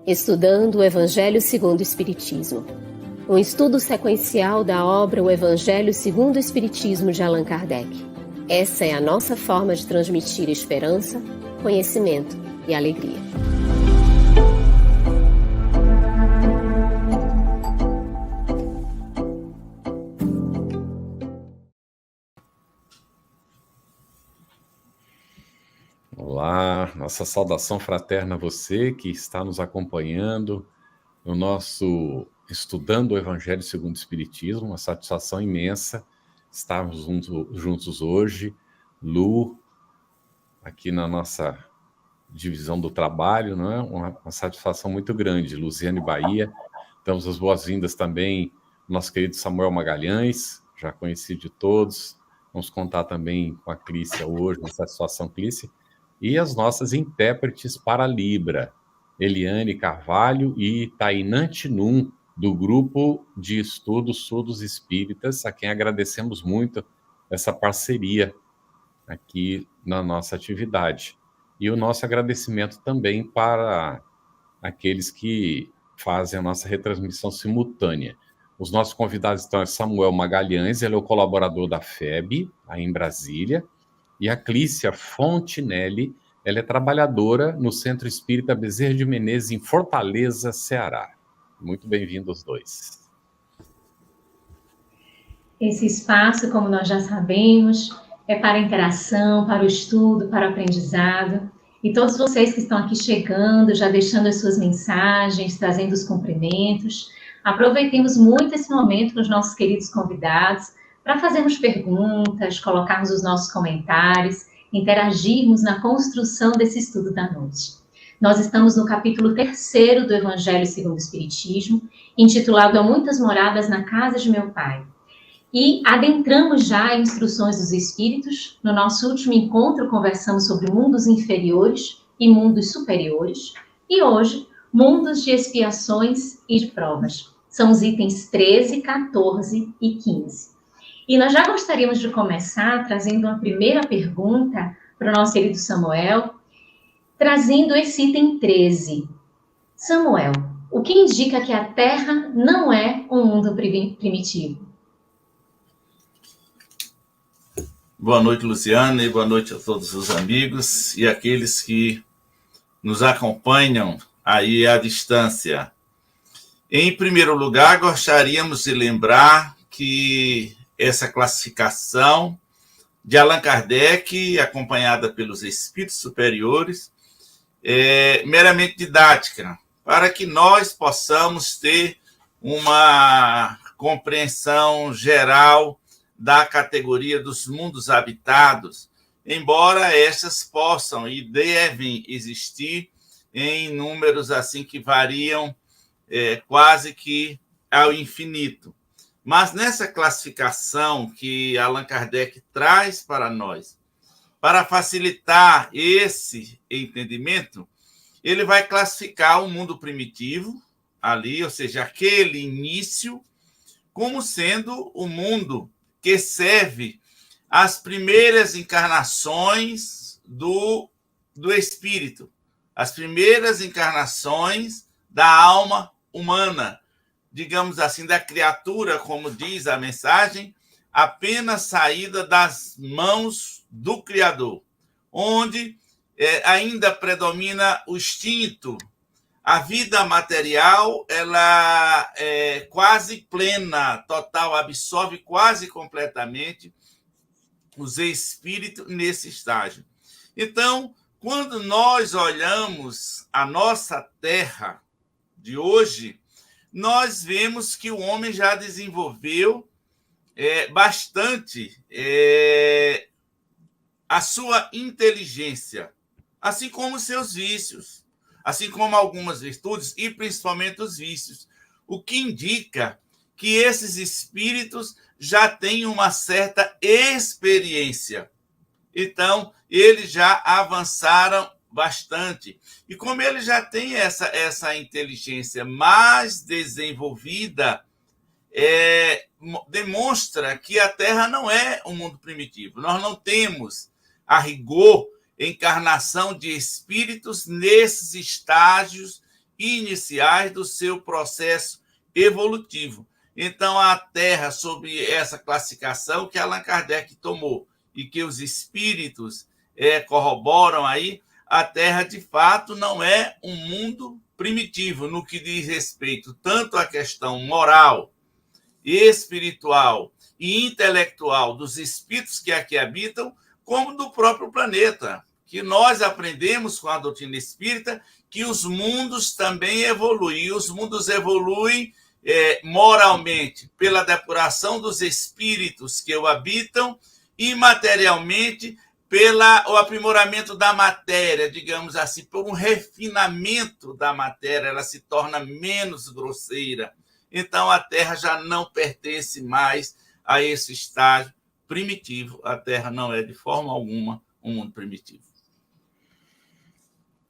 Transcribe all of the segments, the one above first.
Estudando o Evangelho segundo o Espiritismo. Um estudo sequencial da obra O Evangelho segundo o Espiritismo de Allan Kardec. Essa é a nossa forma de transmitir esperança, conhecimento e alegria. Olá, nossa saudação fraterna a você que está nos acompanhando no nosso Estudando o Evangelho segundo o Espiritismo, uma satisfação imensa estarmos juntos hoje. Lu, aqui na nossa divisão do trabalho, não é? Uma satisfação muito grande. Luziane Bahia, damos as boas-vindas também ao nosso querido Samuel Magalhães, já conhecido de todos. Vamos contar também com a Clícia hoje, uma satisfação, Clícia. E as nossas intérpretes para Libra, Eliane Carvalho e Tainã Tinum, do Grupo de Estudos Surdos Espíritas, a quem agradecemos muito essa parceria aqui na nossa atividade. E o nosso agradecimento também para aqueles que fazem a nossa retransmissão simultânea. Os nossos convidados estão Samuel Magalhães, ele é o colaborador da FEB, aí em Brasília, e a Clícia Fontinelli, ela é trabalhadora no Centro Espírita Bezerra de Menezes, em Fortaleza, Ceará. Muito bem-vindos os dois. Esse espaço, como nós já sabemos, é para a interação, para o estudo, para o aprendizado. E todos vocês que estão aqui chegando, já deixando as suas mensagens, trazendo os cumprimentos, aproveitemos muito esse momento com os nossos queridos convidados, para fazermos perguntas, colocarmos os nossos comentários, interagirmos na construção desse estudo da noite. Nós estamos no capítulo 3º do Evangelho segundo o Espiritismo, intitulado Há Muitas Moradas na Casa de Meu Pai. E adentramos já em Instruções dos Espíritos. No nosso último encontro, conversamos sobre mundos inferiores e mundos superiores. E hoje, mundos de expiações e de provas. São os itens 13, 14 e 15. E nós já gostaríamos de começar trazendo uma primeira pergunta para o nosso querido Samuel, trazendo esse item 13. Samuel, o que indica que a Terra não é um mundo primitivo? Boa noite, Luciana, e boa noite a todos os amigos e aqueles que nos acompanham aí à distância. Em primeiro lugar, gostaríamos de lembrar que essa classificação de Allan Kardec, acompanhada pelos espíritos superiores, é meramente didática, para que nós possamos ter uma compreensão geral da categoria dos mundos habitados, embora estas possam e devem existir em números assim que variam quase que ao infinito. Mas nessa classificação que Allan Kardec traz para nós, para facilitar esse entendimento, ele vai classificar o mundo primitivo ali, ou seja, aquele início, como sendo o mundo que serve às primeiras encarnações do espírito, as primeiras encarnações da alma humana, digamos assim, da criatura, como diz a mensagem, apenas saída das mãos do Criador, onde ainda predomina o instinto. A vida material, ela é quase plena, total, absorve quase completamente os espíritos nesse estágio. Então, quando nós olhamos a nossa Terra de hoje, nós vemos que o homem já desenvolveu bastante a sua inteligência, assim como os seus vícios, assim como algumas virtudes e principalmente os vícios, o que indica que esses espíritos já têm uma certa experiência. Então, eles já avançaram bastante. E como ele já tem essa inteligência mais desenvolvida, demonstra que a Terra não é um mundo primitivo. Nós não temos, a rigor, encarnação de espíritos nesses estágios iniciais do seu processo evolutivo. Então, a Terra, sob essa classificação que Allan Kardec tomou e que os espíritos corroboram aí, a Terra, de fato, não é um mundo primitivo no que diz respeito tanto à questão moral, espiritual e intelectual dos espíritos que aqui habitam, como do próprio planeta, que nós aprendemos com a doutrina espírita que os mundos também evoluem. E os mundos evoluem moralmente pela depuração dos espíritos que o habitam e materialmente pelo aprimoramento da matéria, digamos assim, por um refinamento da matéria, ela se torna menos grosseira. Então, a Terra já não pertence mais a esse estágio primitivo. A Terra não é, de forma alguma, um mundo primitivo.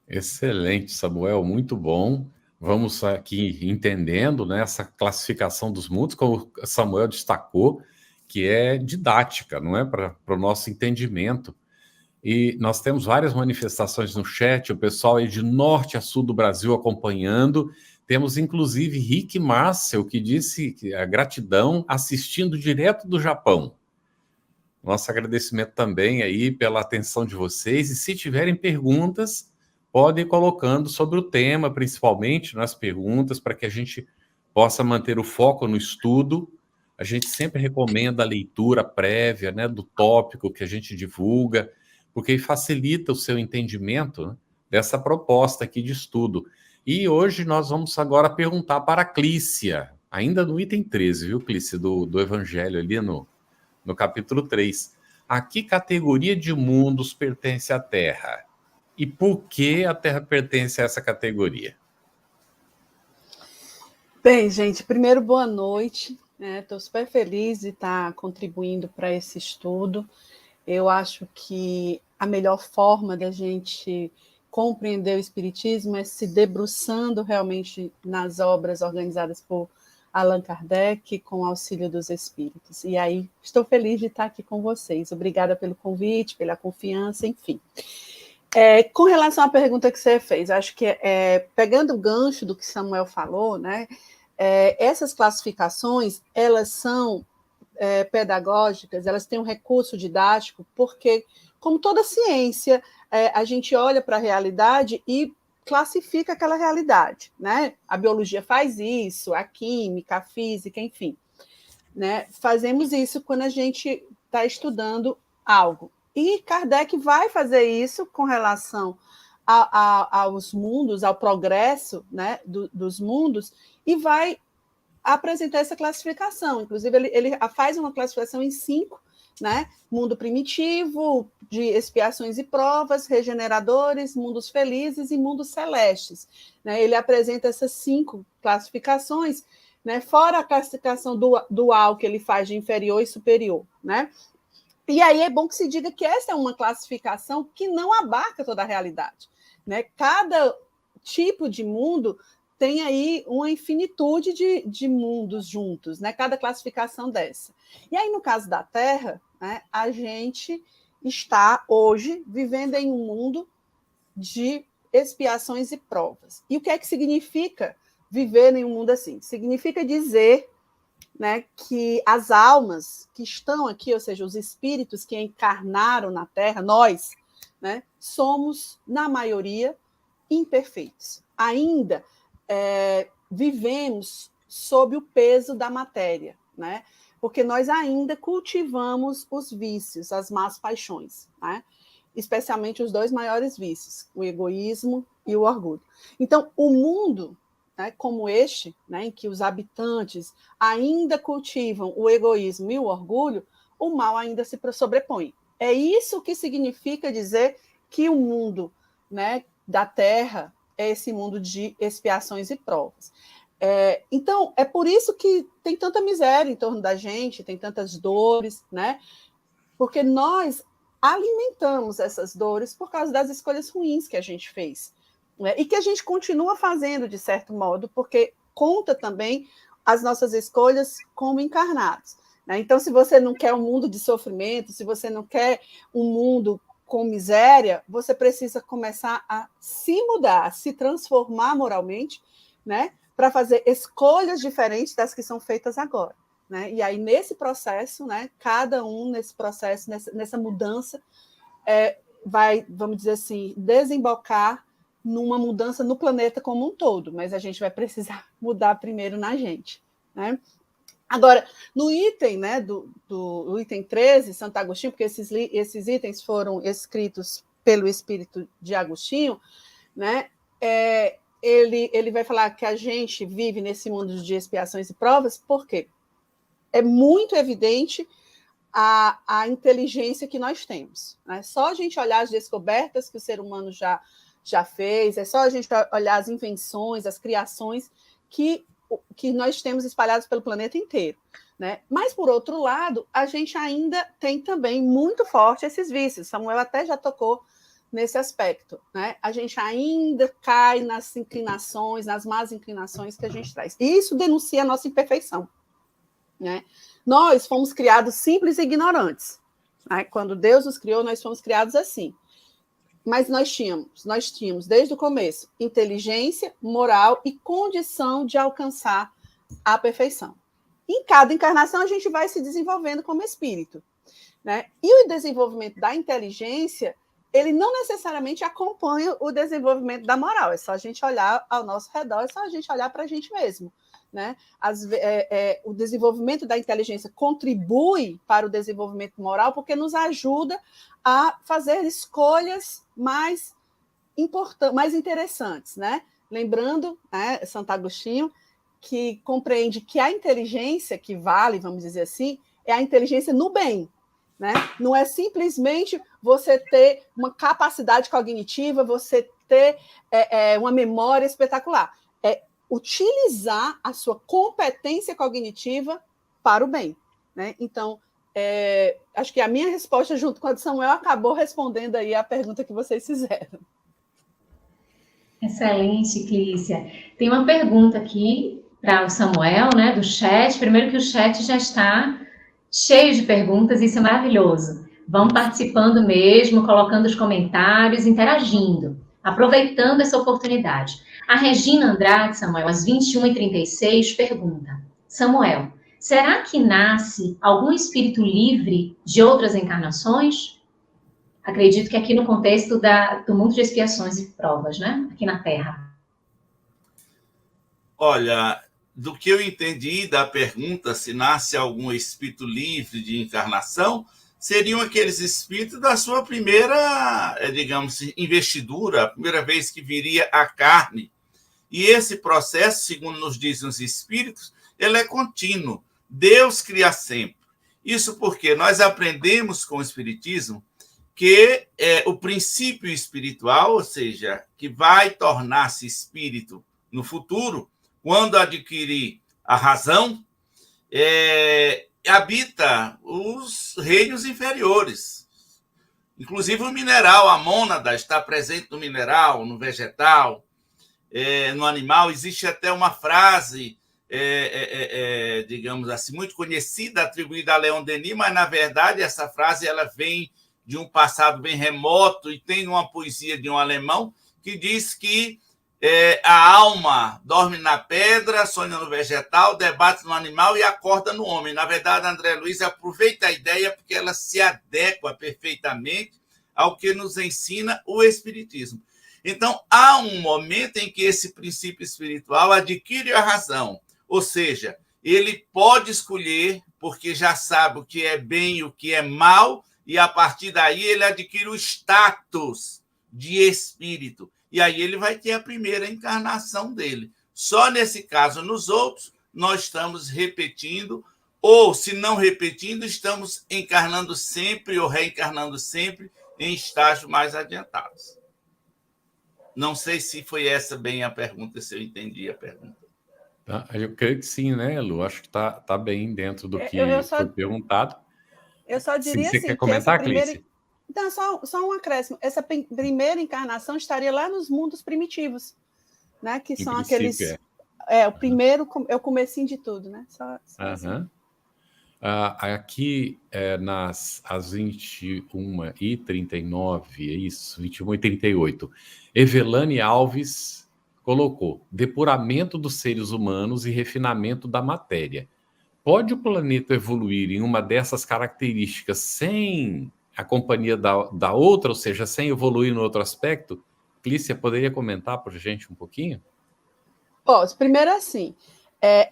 Excelente, Samuel, muito bom. Vamos aqui entendendo, né, essa classificação dos mundos, como o Samuel destacou, que é didática, não é? Para o nosso entendimento. E nós temos várias manifestações no chat, o pessoal aí de norte a sul do Brasil acompanhando. Temos, inclusive, Rick Marcel, que disse que a gratidão assistindo direto do Japão. Nosso agradecimento também aí pela atenção de vocês. E se tiverem perguntas, podem ir colocando sobre o tema, principalmente nas perguntas, para que a gente possa manter o foco no estudo. A gente sempre recomenda a leitura prévia, né, do tópico que a gente divulga, porque facilita o seu entendimento, né, dessa proposta aqui de estudo. E hoje nós vamos agora perguntar para a Clícia, ainda no item 13, viu, Clícia, do Evangelho, ali no capítulo 3. A que categoria de mundos pertence à Terra? E por que a Terra pertence a essa categoria? Bem, gente, primeiro, boa noite. Estou super feliz de estar contribuindo para esse estudo. Eu acho que a melhor forma da gente compreender o Espiritismo é se debruçando realmente nas obras organizadas por Allan Kardec, com o auxílio dos Espíritos. E aí, estou feliz de estar aqui com vocês. Obrigada pelo convite, pela confiança, enfim. Com relação à pergunta que você fez, acho que pegando o gancho do que Samuel falou, né, essas classificações, elas são pedagógicas, elas têm um recurso didático, porque, como toda ciência, a gente olha para a realidade e classifica aquela realidade, né? A biologia faz isso, a química, a física, enfim, né? Fazemos isso quando a gente está estudando algo. E Kardec vai fazer isso com relação aos mundos, ao progresso, né, dos mundos, e vai apresentar essa classificação. Inclusive, ele faz uma classificação em 5, né? Mundo primitivo, de expiações e provas, regeneradores, mundos felizes e mundos celestes. Né? Ele apresenta essas 5 classificações, né? Fora a classificação dual que ele faz de inferior e superior. Né? E aí é bom que se diga que essa é uma classificação que não abarca toda a realidade. Né? Cada tipo de mundo tem aí uma infinitude de mundos juntos, né? Cada classificação dessa. E aí, no caso da Terra, né, a gente está hoje vivendo em um mundo de expiações e provas. E o que é que significa viver em um mundo assim? Significa dizer, né, que as almas que estão aqui, ou seja, os espíritos que encarnaram na Terra, nós, né, somos, na maioria, imperfeitos. Ainda vivemos sob o peso da matéria, né? Porque nós ainda cultivamos os vícios, as más paixões, né? Especialmente os 2 maiores vícios, o egoísmo e o orgulho. Então, o mundo, né, como este, né, em que os habitantes ainda cultivam o egoísmo e o orgulho, o mal ainda se sobrepõe. É isso que significa dizer que o mundo, né, da Terra é esse mundo de expiações e provas. Então, é por isso que tem tanta miséria em torno da gente, tem tantas dores, né? Porque nós alimentamos essas dores por causa das escolhas ruins que a gente fez. Né? E que a gente continua fazendo, de certo modo, porque conta também as nossas escolhas como encarnados. Né? Então, se você não quer um mundo de sofrimento, se você não quer um mundo com miséria, você precisa começar a se mudar, a se transformar moralmente, né, para fazer escolhas diferentes das que são feitas agora, né? E aí, nesse processo, né, cada um nesse processo, nessa mudança, vai, vamos dizer assim, desembocar numa mudança no planeta como um todo, mas a gente vai precisar mudar primeiro na gente, né? Agora, no item, né, do item 13, Santo Agostinho, porque esses itens foram escritos pelo espírito de Agostinho, né, ele vai falar que a gente vive nesse mundo de expiações e provas, por quê? É muito evidente a inteligência que nós temos, né? Só a gente olhar as descobertas que o ser humano já fez, é só a gente olhar as invenções, as criações que nós temos espalhados pelo planeta inteiro, né? Mas, por outro lado, a gente ainda tem também muito forte esses vícios. Samuel até já tocou nesse aspecto, né? A gente ainda cai nas inclinações, nas más inclinações que a gente traz. E isso denuncia a nossa imperfeição, né? Nós fomos criados simples e ignorantes, né? Quando Deus nos criou, nós fomos criados assim. Mas nós tínhamos, desde o começo, inteligência, moral e condição de alcançar a perfeição. Em cada encarnação, a gente vai se desenvolvendo como espírito, né? E o desenvolvimento da inteligência, ele não necessariamente acompanha o desenvolvimento da moral. É só a gente olhar ao nosso redor, é só a gente olhar para a gente mesmo, né? O desenvolvimento da inteligência contribui para o desenvolvimento moral porque nos ajuda a fazer escolhas mais interessantes, né? Lembrando, né, Santo Agostinho, que compreende que a inteligência que vale, vamos dizer assim, é a inteligência no bem, né? Não é simplesmente você ter uma capacidade cognitiva, você ter uma memória espetacular. É utilizar a sua competência cognitiva para o bem, né? Então, acho que a minha resposta, junto com a de Samuel, acabou respondendo aí a pergunta que vocês fizeram. Excelente, Clícia. Tem uma pergunta aqui para o Samuel, né, do chat. Primeiro que o chat já está cheio de perguntas, isso é maravilhoso. Vão participando mesmo, colocando os comentários, interagindo, aproveitando essa oportunidade. A Regina Andrade, Samuel, às 21h36, pergunta: Samuel, será que nasce algum espírito livre de outras encarnações? Acredito que aqui no contexto do mundo de expiações e provas, né? Aqui na Terra. Olha, do que eu entendi da pergunta, se nasce algum espírito livre de encarnação, seriam aqueles espíritos da sua primeira, digamos, investidura, a primeira vez que viria a carne. E esse processo, segundo nos dizem os espíritos, ele é contínuo. Deus cria sempre. Isso porque nós aprendemos com o Espiritismo que o princípio espiritual, ou seja, que vai tornar-se espírito no futuro, quando adquirir a razão, habita os reinos inferiores. Inclusive o mineral, a mônada, está presente no mineral, no vegetal, no animal. Existe até uma frase, digamos assim, muito conhecida, atribuída a Leon Denis, mas, na verdade, essa frase ela vem de um passado bem remoto e tem uma poesia de um alemão que diz que a alma dorme na pedra, sonha no vegetal, debate no animal e acorda no homem. Na verdade, André Luiz aproveita a ideia porque ela se adequa perfeitamente ao que nos ensina o Espiritismo. Então, há um momento em que esse princípio espiritual adquire a razão, ou seja, ele pode escolher porque já sabe o que é bem e o que é mal, e a partir daí ele adquire o status de espírito. E aí ele vai ter a primeira encarnação dele. Só nesse caso, nos outros, nós estamos repetindo, ou, se não repetindo, estamos encarnando sempre ou reencarnando sempre em estágios mais adiantados. Não sei se foi essa bem a pergunta, se eu entendi a pergunta. Eu creio que sim, né, Lu? Acho que tá bem dentro do que foi perguntado. Eu só diria você assim, quer comentar, Clícia? Então, só um acréscimo. Essa primeira encarnação estaria lá nos mundos primitivos, né? Que são aqueles... o primeiro é o comecinho de tudo, né? Só assim. Aqui, às 21h39, é isso, 21h38, Evelane Alves colocou: depuramento dos seres humanos e refinamento da matéria. Pode o planeta evoluir em uma dessas características sem a companhia da outra, ou seja, sem evoluir no outro aspecto? Clícia, poderia comentar para a gente um pouquinho? Posso. Primeiro, assim,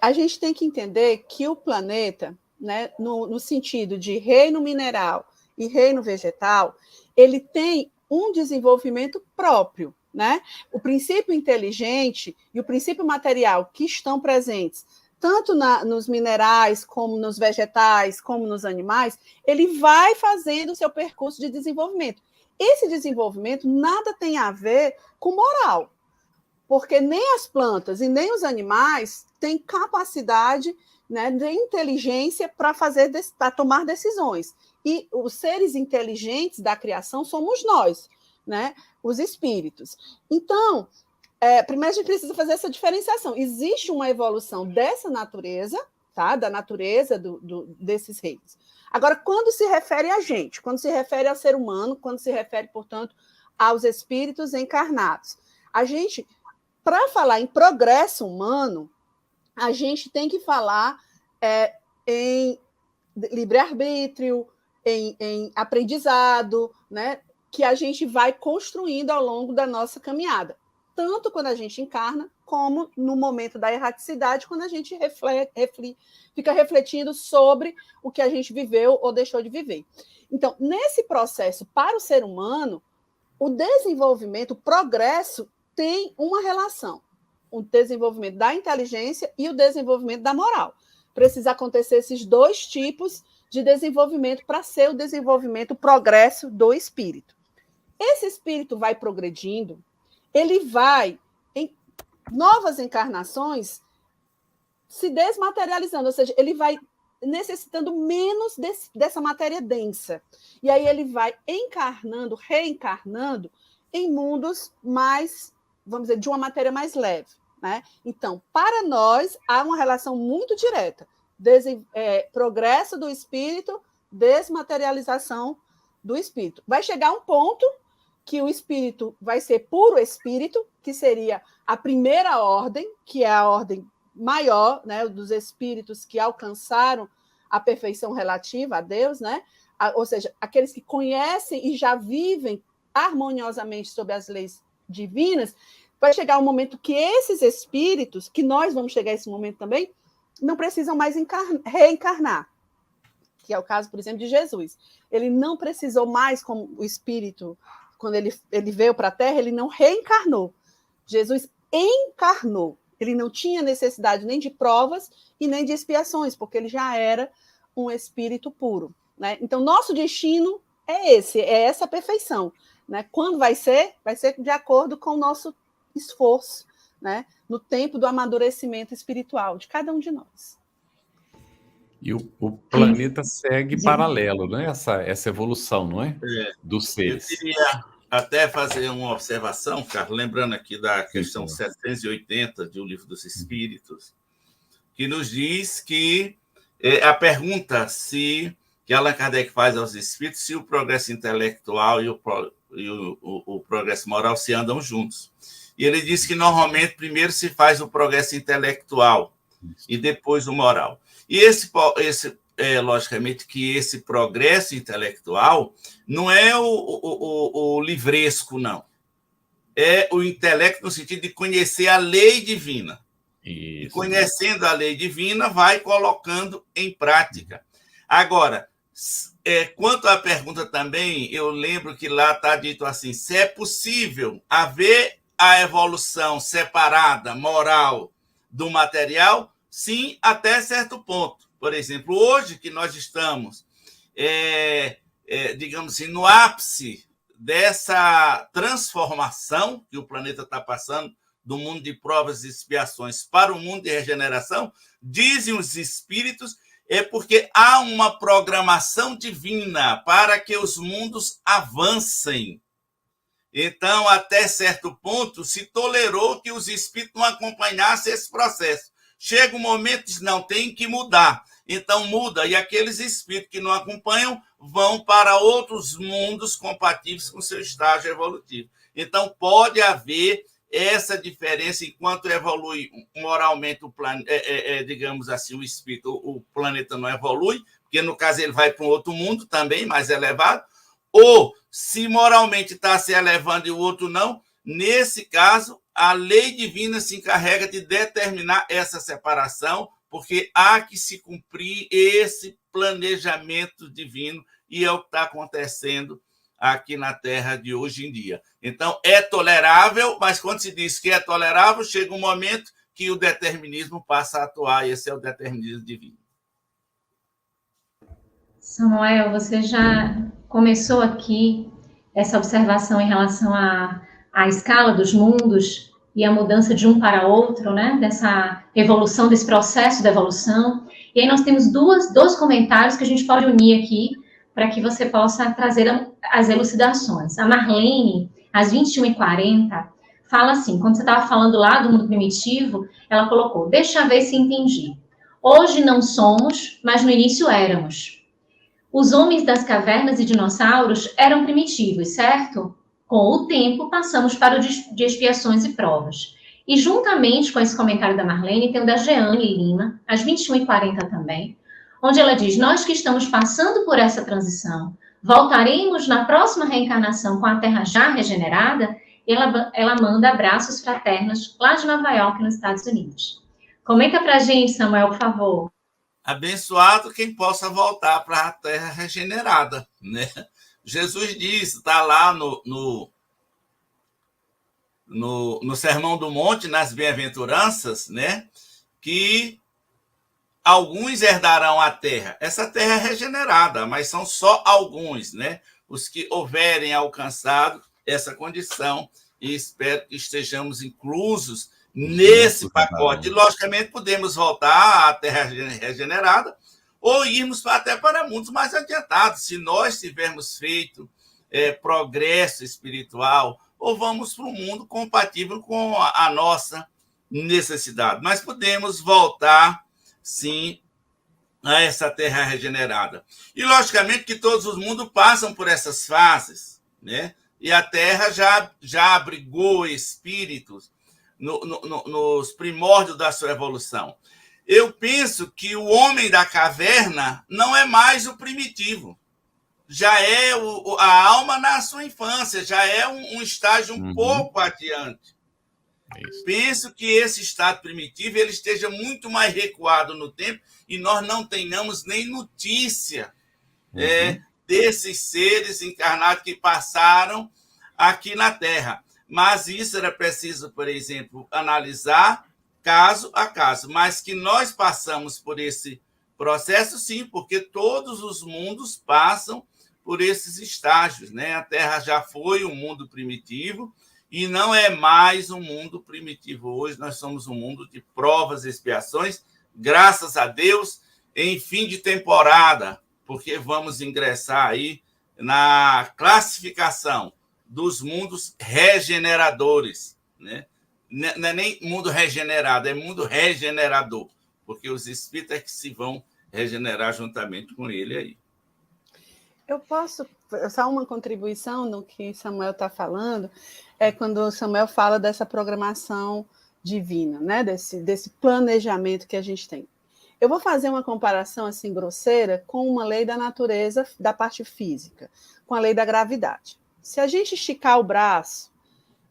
a gente tem que entender que o planeta, né, no sentido de reino mineral e reino vegetal, ele tem um desenvolvimento próprio, né? O princípio inteligente e o princípio material que estão presentes tanto nos minerais, como nos vegetais, como nos animais, ele vai fazendo o seu percurso de desenvolvimento. Esse desenvolvimento nada tem a ver com moral, porque nem as plantas e nem os animais têm capacidade, né, de inteligência para tomar decisões. E os seres inteligentes da criação somos nós, né, os espíritos. Então, primeiro a gente precisa fazer essa diferenciação. Existe uma evolução dessa natureza, tá? Da natureza desses reinos. Agora, quando se refere a gente, quando se refere ao ser humano, quando se refere, portanto, aos espíritos encarnados, a gente, para falar em progresso humano, a gente tem que falar em livre-arbítrio, em aprendizado, né? Que a gente vai construindo ao longo da nossa caminhada. Tanto quando a gente encarna, como no momento da erraticidade, quando a gente fica refletindo sobre o que a gente viveu ou deixou de viver. Então, nesse processo, para o ser humano, o desenvolvimento, o progresso, tem uma relação. O desenvolvimento da inteligência e o desenvolvimento da moral. Precisa acontecer esses dois tipos de desenvolvimento para ser o desenvolvimento, o progresso do espírito. Esse espírito vai progredindo, ele vai, em novas encarnações, se desmaterializando, ou seja, ele vai necessitando menos dessa matéria densa. E aí ele vai encarnando, reencarnando em mundos mais, vamos dizer, de uma matéria mais leve, né? Então, para nós, há uma relação muito direta. Progresso do espírito, desmaterialização do espírito. Vai chegar um ponto que o espírito vai ser puro espírito, que seria a primeira ordem, que é a ordem maior, né, dos espíritos que alcançaram a perfeição relativa a Deus, né? Ou seja, aqueles que conhecem e já vivem harmoniosamente sob as leis divinas. Vai chegar um momento que esses espíritos, que nós vamos chegar a esse momento também, não precisam mais reencarnar, que é o caso, por exemplo, de Jesus. Ele não precisou mais, como o espírito, quando ele veio para a Terra, ele não reencarnou. Jesus encarnou. Ele não tinha necessidade nem de provas e nem de expiações, porque ele já era um espírito puro, né? Então, nosso destino é essa perfeição, né? Quando vai ser? Vai ser de acordo com o nosso esforço, né? No tempo do amadurecimento espiritual de cada um de nós. E o planeta segue paralelo, né? Essa evolução, não é? Dos seres. Eu queria até fazer uma observação, Carlos, lembrando aqui da questão 780 de O Livro dos Espíritos, que nos diz que a pergunta que Allan Kardec faz aos espíritos, se o progresso intelectual e o progresso moral se andam juntos. E ele diz que normalmente primeiro se faz o progresso intelectual e depois o moral. E logicamente que esse progresso intelectual não é o livresco, não. É o intelecto no sentido de conhecer a lei divina. Isso. E conhecendo a lei divina, vai colocando em prática. Agora, quanto à pergunta também, eu lembro que lá está dito assim, se é possível haver a evolução separada, moral, do material, sim, até certo ponto. Por exemplo, hoje que nós estamos, digamos assim, no ápice dessa transformação que o planeta está passando, do mundo de provas e expiações para o mundo de regeneração, dizem os espíritos, porque há uma programação divina para que os mundos avancem. Então, até certo ponto, se tolerou que os espíritos não acompanhassem esse processo. Chega um momento que não tem que mudar. então muda, e aqueles espíritos que não acompanham vão para outros mundos compatíveis com seu estágio evolutivo. Então, pode haver essa diferença enquanto evolui moralmente o planeta, digamos assim, o espírito, o planeta não evolui, porque no caso ele vai para um outro mundo também, mais elevado, ou se moralmente está se elevando e o outro não, nesse caso, a lei divina se encarrega de determinar essa separação, porque há que se cumprir esse planejamento divino, e é o que está acontecendo aqui na Terra de hoje em dia. Então, é tolerável, mas quando se diz que é tolerável, chega um momento que o determinismo passa a atuar, e esse é o determinismo divino. Samuel, você já começou aqui essa observação em relação à escala dos mundos e a mudança de um para outro, né? Dessa evolução, desse processo de evolução. E aí nós temos dois comentários que a gente pode unir aqui para que você possa trazer as elucidações. A Marlene, às 21h40, fala assim, quando você estava falando lá do mundo primitivo, ela colocou, deixa eu ver se entendi. Hoje não somos, mas no início éramos. Os homens das cavernas e dinossauros eram primitivos, certo? Com o tempo, passamos para o de expiações e provas. E juntamente com esse comentário da Marlene, tem o da Jeane Lima, às 21h40 também, onde ela diz, nós que estamos passando por essa transição, voltaremos na próxima reencarnação com a Terra já regenerada, e ela manda abraços fraternos lá de Nova York, nos Estados Unidos. Comenta pra gente, Samuel, por favor. Abençoado quem possa voltar para a Terra regenerada, né? Jesus diz, está lá no Sermão do Monte, nas Bem-aventuranças, né? Que alguns herdarão a terra. Essa terra é regenerada, mas são só alguns, né? Os que houverem alcançado essa condição, e espero que estejamos inclusos nesse pacote. E, logicamente, podemos voltar à terra regenerada ou irmos até para mundos mais adiantados, se nós tivermos feito progresso espiritual, ou vamos para um mundo compatível com a nossa necessidade. Mas podemos voltar, sim, a essa terra regenerada. E, logicamente, que todos os mundos passam por essas fases, né? E a Terra já abrigou espíritos nos primórdios da sua evolução. Eu penso que o homem da caverna não é mais o primitivo. Já é a alma na sua infância, já é um estágio um pouco adiante. Isso. Penso que esse estado primitivo ele esteja muito mais recuado no tempo e nós não tenhamos nem notícia desses seres encarnados que passaram aqui na Terra. Mas isso era preciso, por exemplo, analisar caso a caso. Mas que nós passamos por esse processo, sim, porque todos os mundos passam por esses estágios, né? A Terra já foi um mundo primitivo e não é mais um mundo primitivo. Hoje nós somos um mundo de provas e expiações, graças a Deus, em fim de temporada, porque vamos ingressar aí na classificação dos mundos regeneradores, né? Não é nem mundo regenerado, é mundo regenerador, porque os espíritos é que se vão regenerar juntamente com ele aí. Eu posso, só uma contribuição no que Samuel está falando, é quando o Samuel fala dessa programação divina, né? desse planejamento que a gente tem. Eu vou fazer uma comparação assim grosseira com uma lei da natureza, da parte física, com a lei da gravidade. Se a gente esticar o braço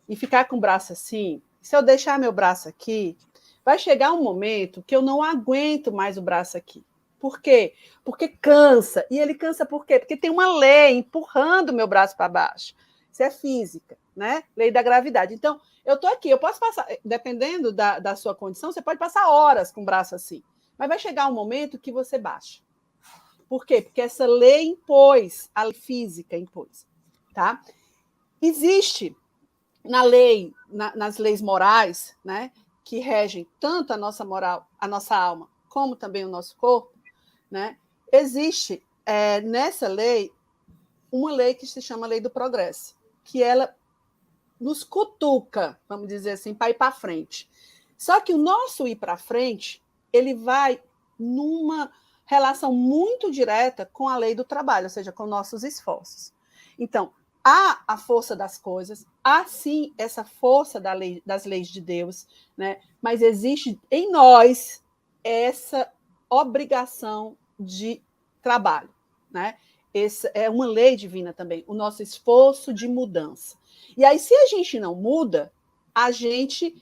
e ficar com o braço assim, se eu deixar meu braço aqui, vai chegar um momento que eu não aguento mais o braço aqui. Por quê? Porque cansa. E ele cansa por quê? Porque tem uma lei empurrando o meu braço para baixo. Isso é física, né? Lei da gravidade. Então, eu estou aqui, eu posso passar, dependendo da sua condição, você pode passar horas com o braço assim. Mas vai chegar um momento que você baixa. Por quê? Porque essa lei impôs, a lei física impôs. Tá? Existe na lei, nas leis morais, né, que regem tanto a nossa moral, a nossa alma, como também o nosso corpo, né, existe nessa lei uma lei que se chama Lei do Progresso, que ela nos cutuca, vamos dizer assim, para ir para frente. Só que o nosso ir para frente, ele vai numa relação muito direta com a lei do trabalho, ou seja, com nossos esforços. Então, há a força das coisas, há sim essa força das leis de Deus, né? Mas existe em nós essa obrigação de trabalho, né? Essa é uma lei divina também, o nosso esforço de mudança. E aí, se a gente não muda, a gente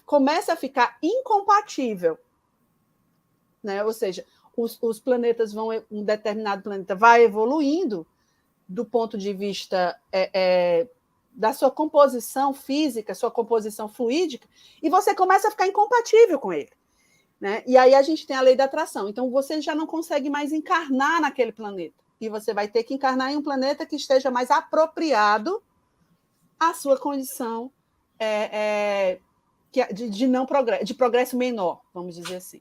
começa a ficar incompatível, né? Ou seja, os planetas um determinado planeta vai evoluindo do ponto de vista da sua composição física, sua composição fluídica, e você começa a ficar incompatível com ele, né? E aí a gente tem a lei da atração. Então, você já não consegue mais encarnar naquele planeta. E você vai ter que encarnar em um planeta que esteja mais apropriado à sua condição de progresso menor, vamos dizer assim.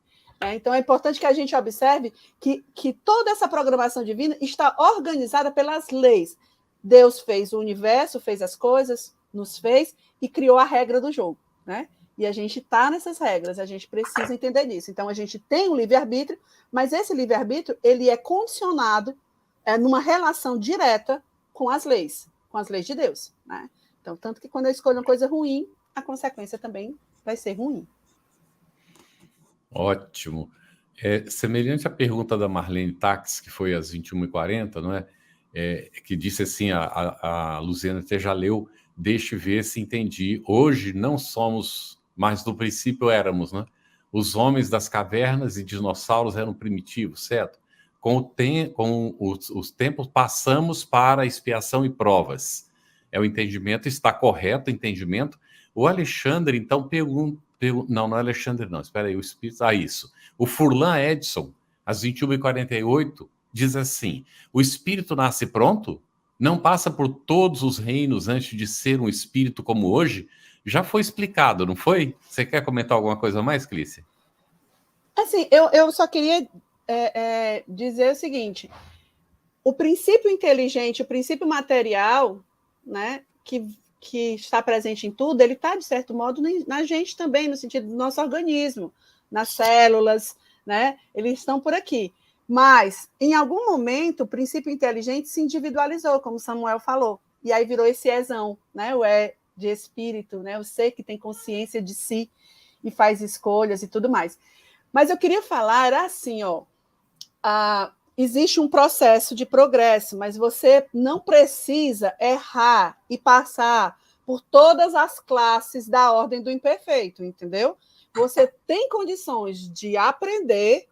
Então, é importante que a gente observe que toda essa programação divina está organizada pelas leis. Deus fez o universo, fez as coisas, nos fez e criou a regra do jogo, né? E a gente está nessas regras, a gente precisa entender disso. Então, a gente tem um livre-arbítrio, mas esse livre-arbítrio ele é condicionado numa relação direta com as leis de Deus, né? Então, tanto que quando eu escolho uma coisa ruim, a consequência também vai ser ruim. Ótimo. Semelhante à pergunta da Marlene Tax, que foi às 21h40, não é? Que disse assim, a Luziana até já leu, deixe ver se entendi. Hoje não somos, mas no princípio éramos, né? Os homens das cavernas e dinossauros eram primitivos, certo? Com os tempos passamos para expiação e provas. O entendimento está correto, o entendimento. O Alexandre, então, não é Alexandre, não. Espera aí, o Espírito... isso. O Furlan Edson, às 21h48, diz assim, o Espírito nasce pronto? Não passa por todos os reinos antes de ser um Espírito como hoje? Já foi explicado, não foi? Você quer comentar alguma coisa mais, Clícia? Assim, eu só queria dizer o seguinte, o princípio inteligente, o princípio material, né, que está presente em tudo, ele está, de certo modo, na gente também, no sentido do nosso organismo, nas células, né? Eles estão por aqui. Mas, em algum momento, o princípio inteligente se individualizou, como Samuel falou, e aí virou esse ezão, né? O de espírito, né? O ser que tem consciência de si e faz escolhas e tudo mais. Mas eu queria falar assim, existe um processo de progresso, mas você não precisa errar e passar por todas as classes da ordem do imperfeito, entendeu? Você tem condições de aprender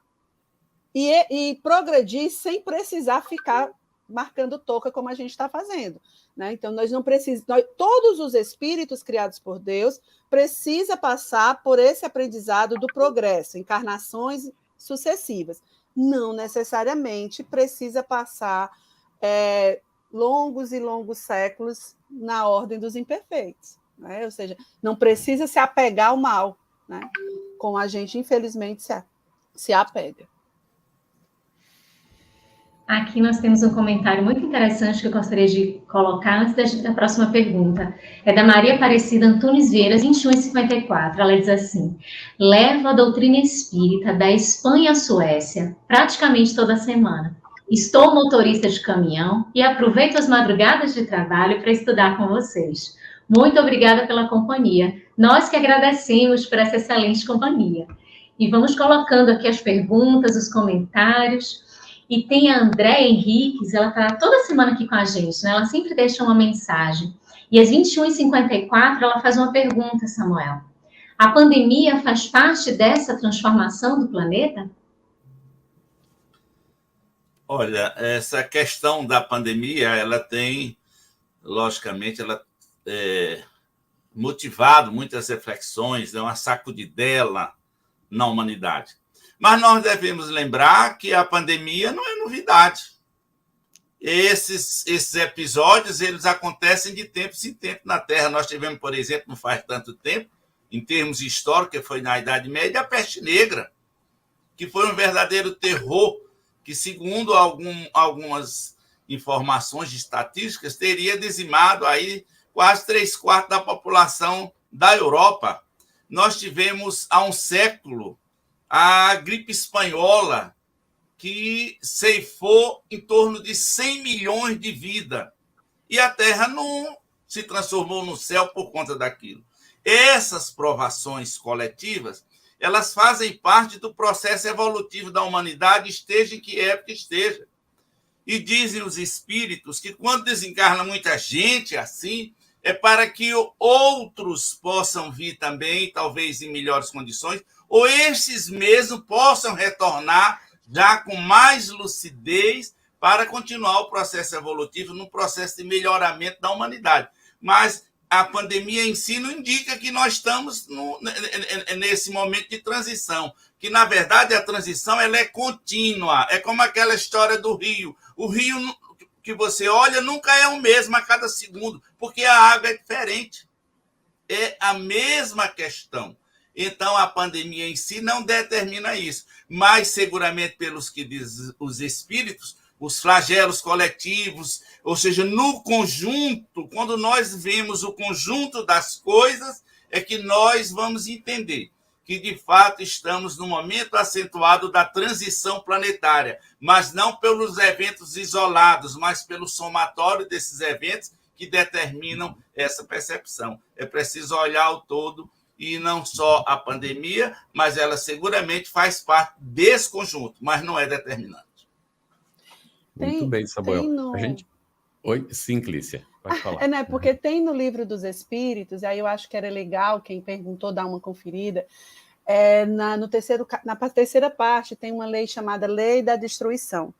e progredir sem precisar ficar marcando toca como a gente está fazendo, né? Então, nós não precisamos... todos os espíritos criados por Deus precisam passar por esse aprendizado do progresso, encarnações sucessivas. Não necessariamente precisa passar longos e longos séculos na ordem dos imperfeitos, né? Ou seja, não precisa se apegar ao mal, né? Como a gente, infelizmente, se apega. Aqui nós temos um comentário muito interessante que eu gostaria de colocar antes da próxima pergunta. É da Maria Aparecida Antunes Vieira, 21h54. Ela diz assim, levo a doutrina espírita da Espanha à Suécia praticamente toda semana. Estou motorista de caminhão e aproveito as madrugadas de trabalho para estudar com vocês. Muito obrigada pela companhia. Nós que agradecemos por essa excelente companhia. E vamos colocando aqui as perguntas, os comentários. E tem a Andréa Henriques, ela está toda semana aqui com a gente, né? Ela sempre deixa uma mensagem. E às 21h54 ela faz uma pergunta, Samuel. A pandemia faz parte dessa transformação do planeta? Olha, essa questão da pandemia, ela tem, logicamente, motivado muitas reflexões, né? Uma sacudidela na humanidade. Mas nós devemos lembrar que a pandemia não é novidade. Esses episódios, eles acontecem de tempo em tempo na Terra. Nós tivemos, por exemplo, não faz tanto tempo, em termos históricos, que foi na Idade Média, a peste negra, que foi um verdadeiro terror, que, segundo algumas informações de estatísticas, teria dizimado aí quase 3/4 da população da Europa. Nós tivemos, há um século, a gripe espanhola, que ceifou em torno de 100 milhões de vidas. E a Terra não se transformou no céu por conta daquilo. Essas provações coletivas, elas fazem parte do processo evolutivo da humanidade, esteja em que época esteja. E dizem os espíritos que quando desencarna muita gente assim, é para que outros possam vir também, talvez em melhores condições, ou estes mesmos possam retornar já com mais lucidez para continuar o processo evolutivo no processo de melhoramento da humanidade. Mas a pandemia em si não indica que nós estamos nesse momento de transição, que, na verdade, a transição ela é contínua, é como aquela história do rio. O rio que você olha nunca é o mesmo a cada segundo, porque a água é diferente. É a mesma questão. Então, a pandemia em si não determina isso, mas seguramente pelos que dizem os espíritos, os flagelos coletivos, ou seja, no conjunto, quando nós vemos o conjunto das coisas, é que nós vamos entender que, de fato, estamos no momento acentuado da transição planetária, mas não pelos eventos isolados, mas pelo somatório desses eventos que determinam essa percepção. É preciso olhar o todo, e não só a pandemia, mas ela seguramente faz parte desse conjunto, mas não é determinante. Muito bem, Samuel. A gente... Oi? Sim, Clícia, pode falar. Né? Porque tem no Livro dos Espíritos, aí eu acho que era legal, quem perguntou, dar uma conferida, na terceira parte tem uma lei chamada Lei da Destruição.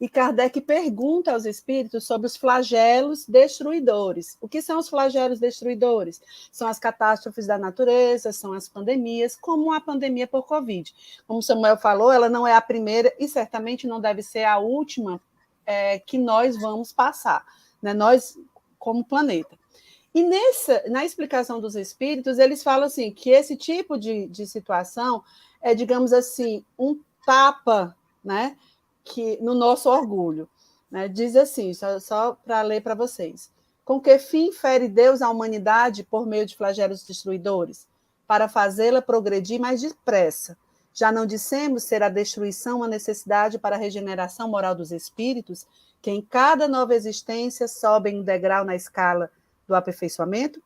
E Kardec pergunta aos espíritos sobre os flagelos destruidores. O que são os flagelos destruidores? São as catástrofes da natureza, são as pandemias, como a pandemia por Covid. Como Samuel falou, ela não é a primeira e certamente não deve ser a última que nós vamos passar, né? Nós, como planeta. E na explicação dos espíritos, eles falam assim, que esse tipo de situação é, digamos assim, um tapa, né? No nosso orgulho, né? Diz assim, só para ler para vocês: com que fim fere Deus a humanidade por meio de flagelos destruidores? Para fazê-la progredir mais depressa. Já não dissemos ser a destruição uma necessidade para a regeneração moral dos espíritos, que em cada nova existência sobem um degrau na escala do aperfeiçoamento?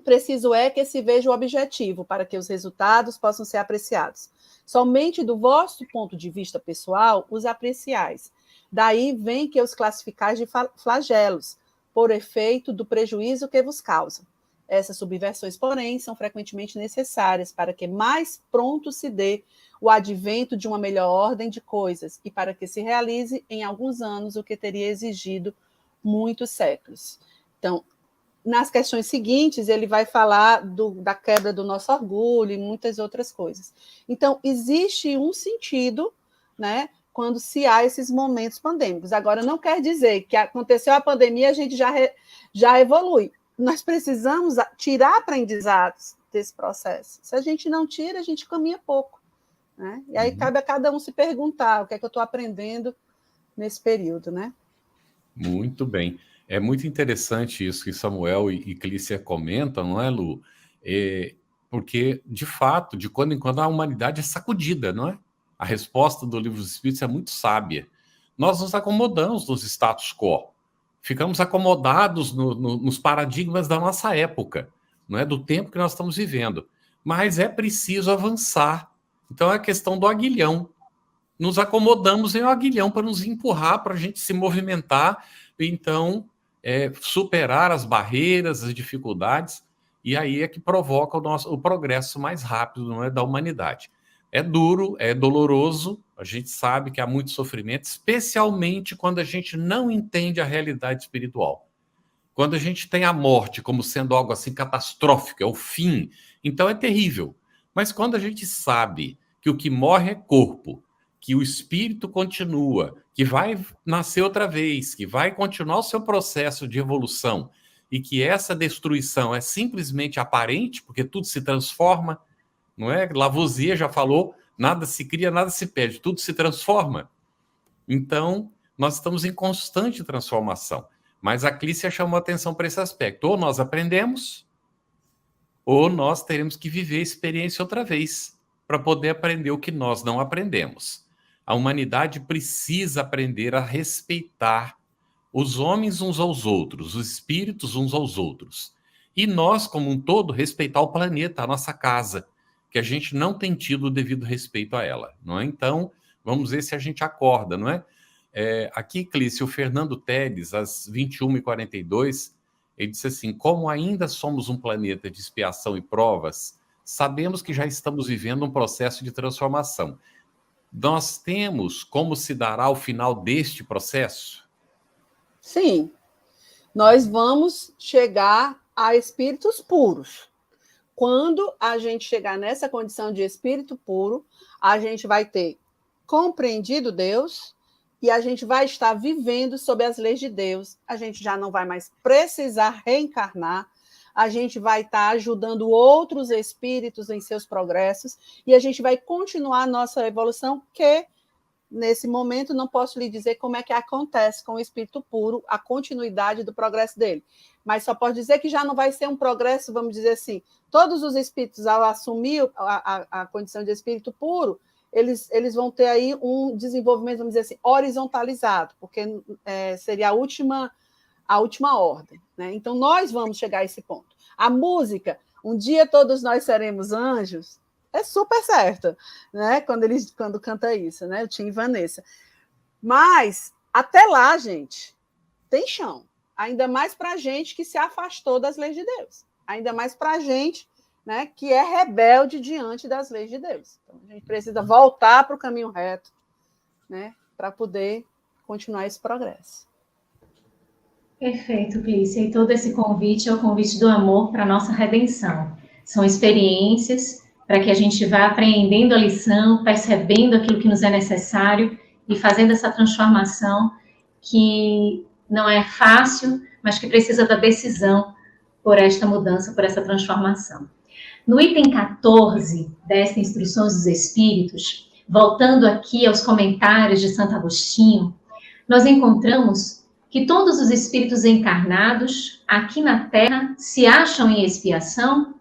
Preciso é que se veja o objetivo, para que os resultados possam ser apreciados. Somente do vosso ponto de vista pessoal os apreciais. Daí vem que os classificais de flagelos, por efeito do prejuízo que vos causam. Essas subversões, porém, são frequentemente necessárias para que mais pronto se dê o advento de uma melhor ordem de coisas e para que se realize em alguns anos o que teria exigido muitos séculos. Então, nas questões seguintes, ele vai falar da quebra do nosso orgulho e muitas outras coisas. Então, existe um sentido, né, quando se há esses momentos pandêmicos. Agora, não quer dizer que aconteceu a pandemia, a gente já evolui. Nós precisamos tirar aprendizados desse processo. Se a gente não tira, a gente caminha pouco, né? E aí cabe a cada um se perguntar o que é que eu estou aprendendo nesse período, né? Muito bem. É muito interessante isso que Samuel e Clícia comentam, não é, Lu? Porque, de fato, de quando em quando a humanidade é sacudida, não é? A resposta do Livro dos Espíritos é muito sábia. Nós nos acomodamos nos status quo. Ficamos acomodados nos paradigmas da nossa época, não é? Do tempo que nós estamos vivendo. Mas é preciso avançar. Então é a questão do aguilhão. Nos acomodamos em um aguilhão para nos empurrar, para a gente se movimentar, então superar as barreiras, as dificuldades, e aí é que provoca o progresso mais rápido, não é, da humanidade. É duro, é doloroso, a gente sabe que há muito sofrimento, especialmente quando a gente não entende a realidade espiritual. Quando a gente tem a morte como sendo algo assim catastrófico, é o fim, então é terrível. Mas quando a gente sabe que o que morre é corpo, que o espírito continua, que vai nascer outra vez, que vai continuar o seu processo de evolução, e que essa destruição é simplesmente aparente, porque tudo se transforma, não é? Lavoisier já falou, nada se cria, nada se perde, tudo se transforma. Então, nós estamos em constante transformação. Mas a Clícia chamou atenção para esse aspecto. Ou nós aprendemos, ou nós teremos que viver a experiência outra vez, para poder aprender o que nós não aprendemos. A humanidade precisa aprender a respeitar os homens uns aos outros, os espíritos uns aos outros. E nós, como um todo, respeitar o planeta, a nossa casa, que a gente não tem tido o devido respeito a ela, não é? Então, vamos ver se a gente acorda, não é? Aqui, Clícia, o Fernando Teles, às 21h42, ele disse assim: como ainda somos um planeta de expiação e provas, sabemos que já estamos vivendo um processo de transformação. Nós temos como se dará o final deste processo? Sim, nós vamos chegar a espíritos puros. Quando a gente chegar nessa condição de espírito puro, a gente vai ter compreendido Deus e a gente vai estar vivendo sob as leis de Deus. A gente já não vai mais precisar reencarnar, a gente vai estar ajudando outros espíritos em seus progressos e a gente vai continuar a nossa evolução, que nesse momento não posso lhe dizer como é que acontece com o espírito puro, a continuidade do progresso dele. Mas só posso dizer que já não vai ser um progresso, vamos dizer assim, todos os espíritos, ao assumir a condição de espírito puro, eles vão ter aí um desenvolvimento, vamos dizer assim, horizontalizado, porque seria a última ordem, né? Então, nós vamos chegar a esse ponto. A música, um dia todos nós seremos anjos, é super certo, né? Quando canta isso, né? O Tim e Vanessa. Mas, até lá, gente, tem chão. Ainda mais para a gente que se afastou das leis de Deus. Ainda mais para a gente, né, que é rebelde diante das leis de Deus. Então, a gente precisa voltar para o caminho reto, né, para poder continuar esse progresso. Perfeito, Clícia. E todo esse convite é o convite do amor para a nossa redenção. São experiências para que a gente vá aprendendo a lição, percebendo aquilo que nos é necessário e fazendo essa transformação que não é fácil, mas que precisa da decisão por esta mudança, por essa transformação. No item 14 desta Instruções dos Espíritos, voltando aqui aos comentários de Santo Agostinho, nós encontramos que todos os espíritos encarnados aqui na Terra se acham em expiação.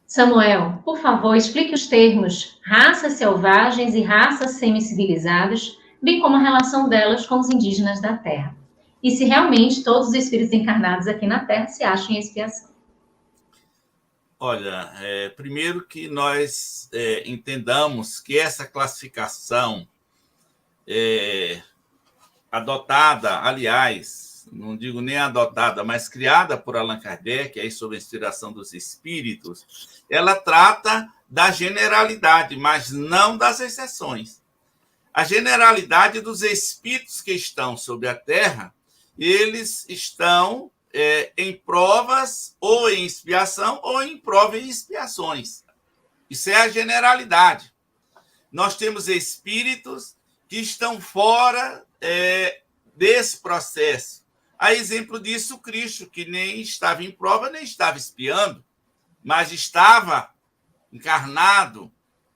Samuel, por favor, explique os termos raças selvagens e raças semicivilizadas, bem como a relação delas com os indígenas da Terra. E se realmente todos os espíritos encarnados aqui na Terra se acham em expiação. Olha, primeiro que nós entendamos que essa classificação adotada, aliás, não digo nem adotada, mas criada por Allan Kardec, aí sob a inspiração dos espíritos, ela trata da generalidade, mas não das exceções. A generalidade dos espíritos que estão sobre a Terra, eles estão em provas ou em expiação ou em prova e expiações. Isso é a generalidade. Nós temos espíritos que estão fora desse processo. A exemplo disso, Cristo, que nem estava em prova, nem estava expiando, mas estava encarnado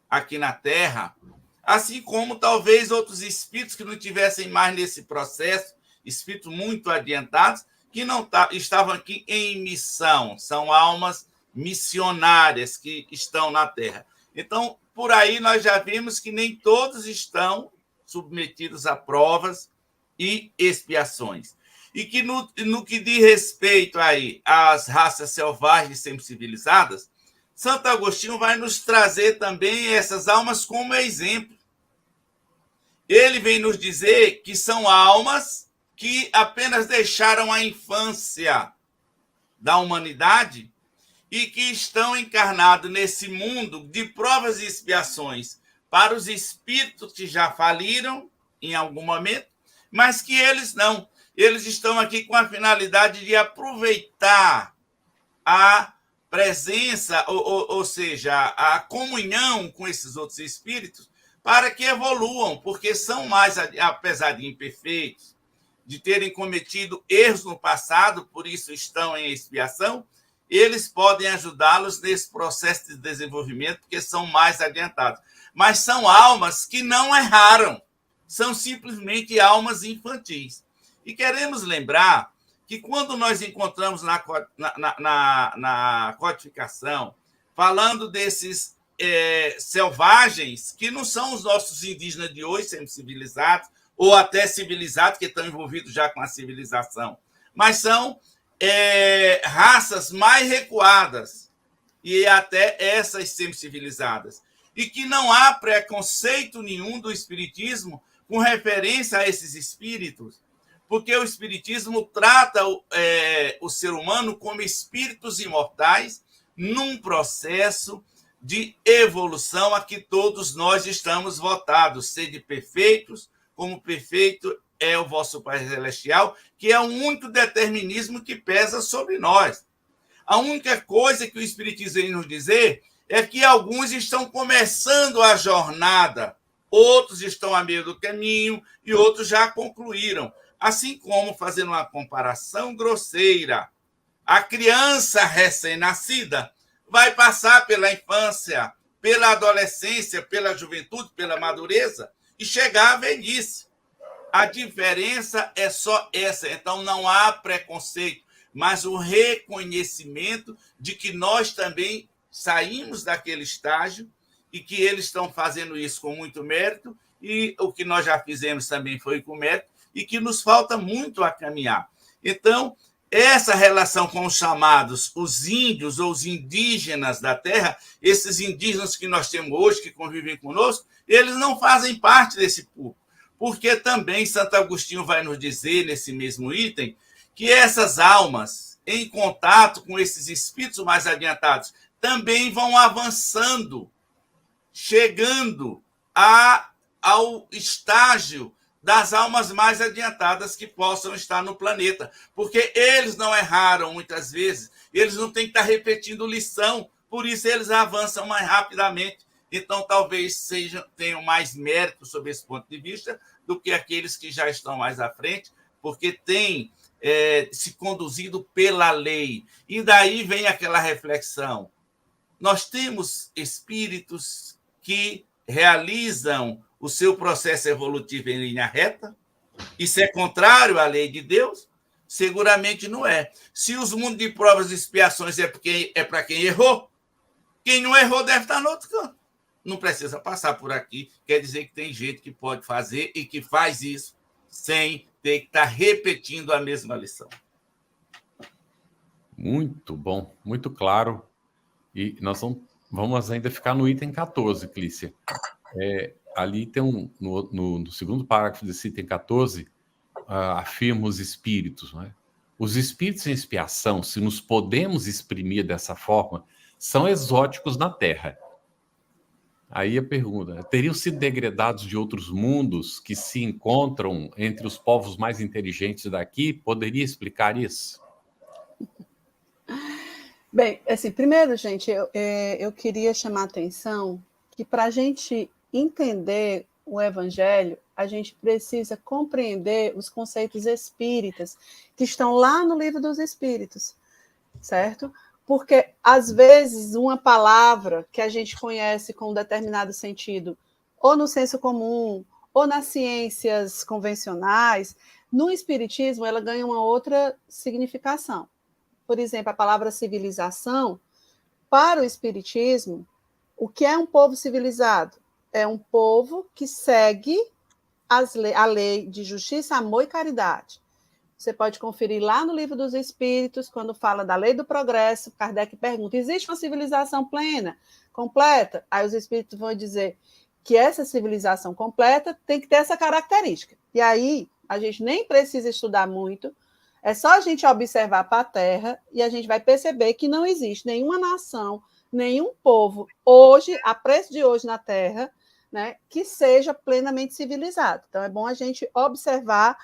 aqui na Terra, assim como talvez outros espíritos que não tivessem mais nesse processo, espíritos muito adiantados, que não estavam aqui em missão, são almas missionárias que estão na Terra. Então, por aí nós já vimos que nem todos estão submetidos a provas e expiações. E que no que diz respeito aí às raças selvagens semicivilizadas, Santo Agostinho vai nos trazer também essas almas como exemplo. Ele vem nos dizer que são almas que apenas deixaram a infância da humanidade e que estão encarnados nesse mundo de provas e expiações para os espíritos que já faliram em algum momento, mas que eles não. Eles estão aqui com a finalidade de aproveitar a presença, ou seja, a comunhão com esses outros espíritos para que evoluam, porque são mais, apesar de imperfeitos, de terem cometido erros no passado, por isso estão em expiação, eles podem ajudá-los nesse processo de desenvolvimento, porque são mais adiantados. Mas são almas que não erraram, são simplesmente almas infantis. E queremos lembrar que quando nós encontramos na codificação, falando desses selvagens que não são os nossos indígenas de hoje, semi-civilizados, ou até civilizados, que estão envolvidos já com a civilização, mas são raças mais recuadas, e até essas semi-civilizadas, e que não há preconceito nenhum do espiritismo com referência a esses espíritos, porque o espiritismo trata o ser humano como espíritos imortais num processo de evolução a que todos nós estamos votados, sede perfeitos, como perfeito é o vosso Pai Celestial, que é o único determinismo que pesa sobre nós. A única coisa que o Espiritismo vem nos dizer é que alguns estão começando a jornada, outros estão a meio do caminho e outros já concluíram. Assim como, fazendo uma comparação grosseira, a criança recém-nascida vai passar pela infância, pela adolescência, pela juventude, pela madureza e chegar à velhice. A diferença é só essa. Então, não há preconceito, mas o reconhecimento de que nós também saímos daquele estágio e que eles estão fazendo isso com muito mérito e o que nós já fizemos também foi com mérito e que nos falta muito a caminhar. Então, essa relação com os chamados, os índios ou os indígenas da terra, esses indígenas que nós temos hoje, que convivem conosco, eles não fazem parte desse público, porque também Santo Agostinho vai nos dizer, nesse mesmo item, que essas almas, em contato com esses espíritos mais adiantados, também vão avançando, chegando ao estágio das almas mais adiantadas que possam estar no planeta, porque eles não erraram muitas vezes, eles não têm que estar repetindo lição, por isso eles avançam mais rapidamente. Então, talvez tenham mais mérito sob esse ponto de vista do que aqueles que já estão mais à frente, porque têm se conduzido pela lei. E daí vem aquela reflexão. Nós temos espíritos que realizam o seu processo evolutivo em linha reta? Isso é contrário à lei de Deus? Seguramente não é. Se os mundos de provas e expiações é para quem errou, quem não errou deve estar no outro canto. Não precisa passar por aqui. Quer dizer que tem gente que pode fazer e que faz isso sem ter que estar repetindo a mesma lição. Muito bom, muito claro. E nós vamos ainda ficar no item 14, Clícia. Ali tem no segundo parágrafo desse item 14, afirma os espíritos. Não é? Os espíritos em expiação, se nos podemos exprimir dessa forma, são exóticos na Terra. Aí a pergunta, teriam sido degradados de outros mundos que se encontram entre os povos mais inteligentes daqui? Poderia explicar isso? Bem, assim, primeiro, gente, eu queria chamar a atenção que para a gente entender o Evangelho, a gente precisa compreender os conceitos espíritas que estão lá no Livro dos Espíritos, certo? Porque, às vezes, uma palavra que a gente conhece com um determinado sentido, ou no senso comum, ou nas ciências convencionais, no Espiritismo ela ganha uma outra significação. Por exemplo, a palavra civilização, para o Espiritismo, o que é um povo civilizado? É um povo que segue a lei de justiça, amor e caridade. Você pode conferir lá no Livro dos Espíritos, quando fala da lei do progresso, Kardec pergunta, existe uma civilização plena, completa? Aí os espíritos vão dizer que essa civilização completa tem que ter essa característica. E aí a gente nem precisa estudar muito, é só a gente observar para a Terra e a gente vai perceber que não existe nenhuma nação, nenhum povo, hoje, a preço de hoje na Terra, né, que seja plenamente civilizado. Então é bom a gente observar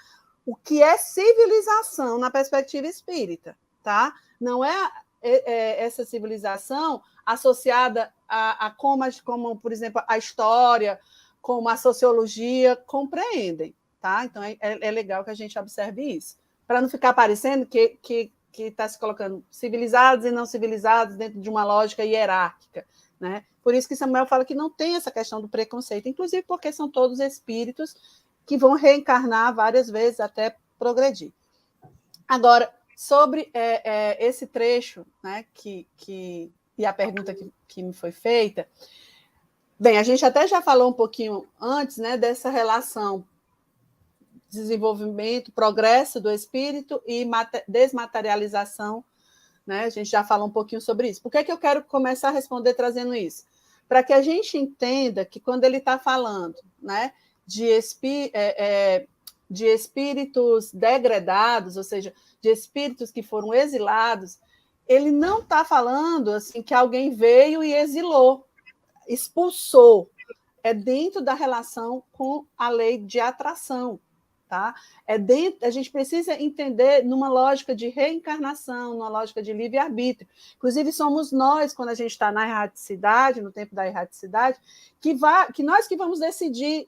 o que é civilização na perspectiva espírita, tá? Não é essa civilização associada a como, por exemplo, a história, como a sociologia compreendem, tá? Então é legal que a gente observe isso, para não ficar parecendo que está se colocando civilizados e não civilizados dentro de uma lógica hierárquica, né? Por isso que Samuel fala que não tem essa questão do preconceito, inclusive porque são todos espíritos que vão reencarnar várias vezes até progredir. Agora, sobre esse trecho, né, que e a pergunta que me foi feita, bem, a gente até já falou um pouquinho antes, né, dessa relação desenvolvimento, progresso do espírito e desmaterialização, né? A gente já falou um pouquinho sobre isso. Por que eu quero começar a responder trazendo isso? Para que a gente entenda que quando ele está falando, né, de espíritos degradados, ou seja, de espíritos que foram exilados, ele não está falando assim que alguém veio e exilou, expulsou. É dentro da relação com a lei de atração. Tá? A gente precisa entender numa lógica de reencarnação, numa lógica de livre-arbítrio. Inclusive, somos nós, quando a gente está na erraticidade, no tempo da erraticidade, que nós que vamos decidir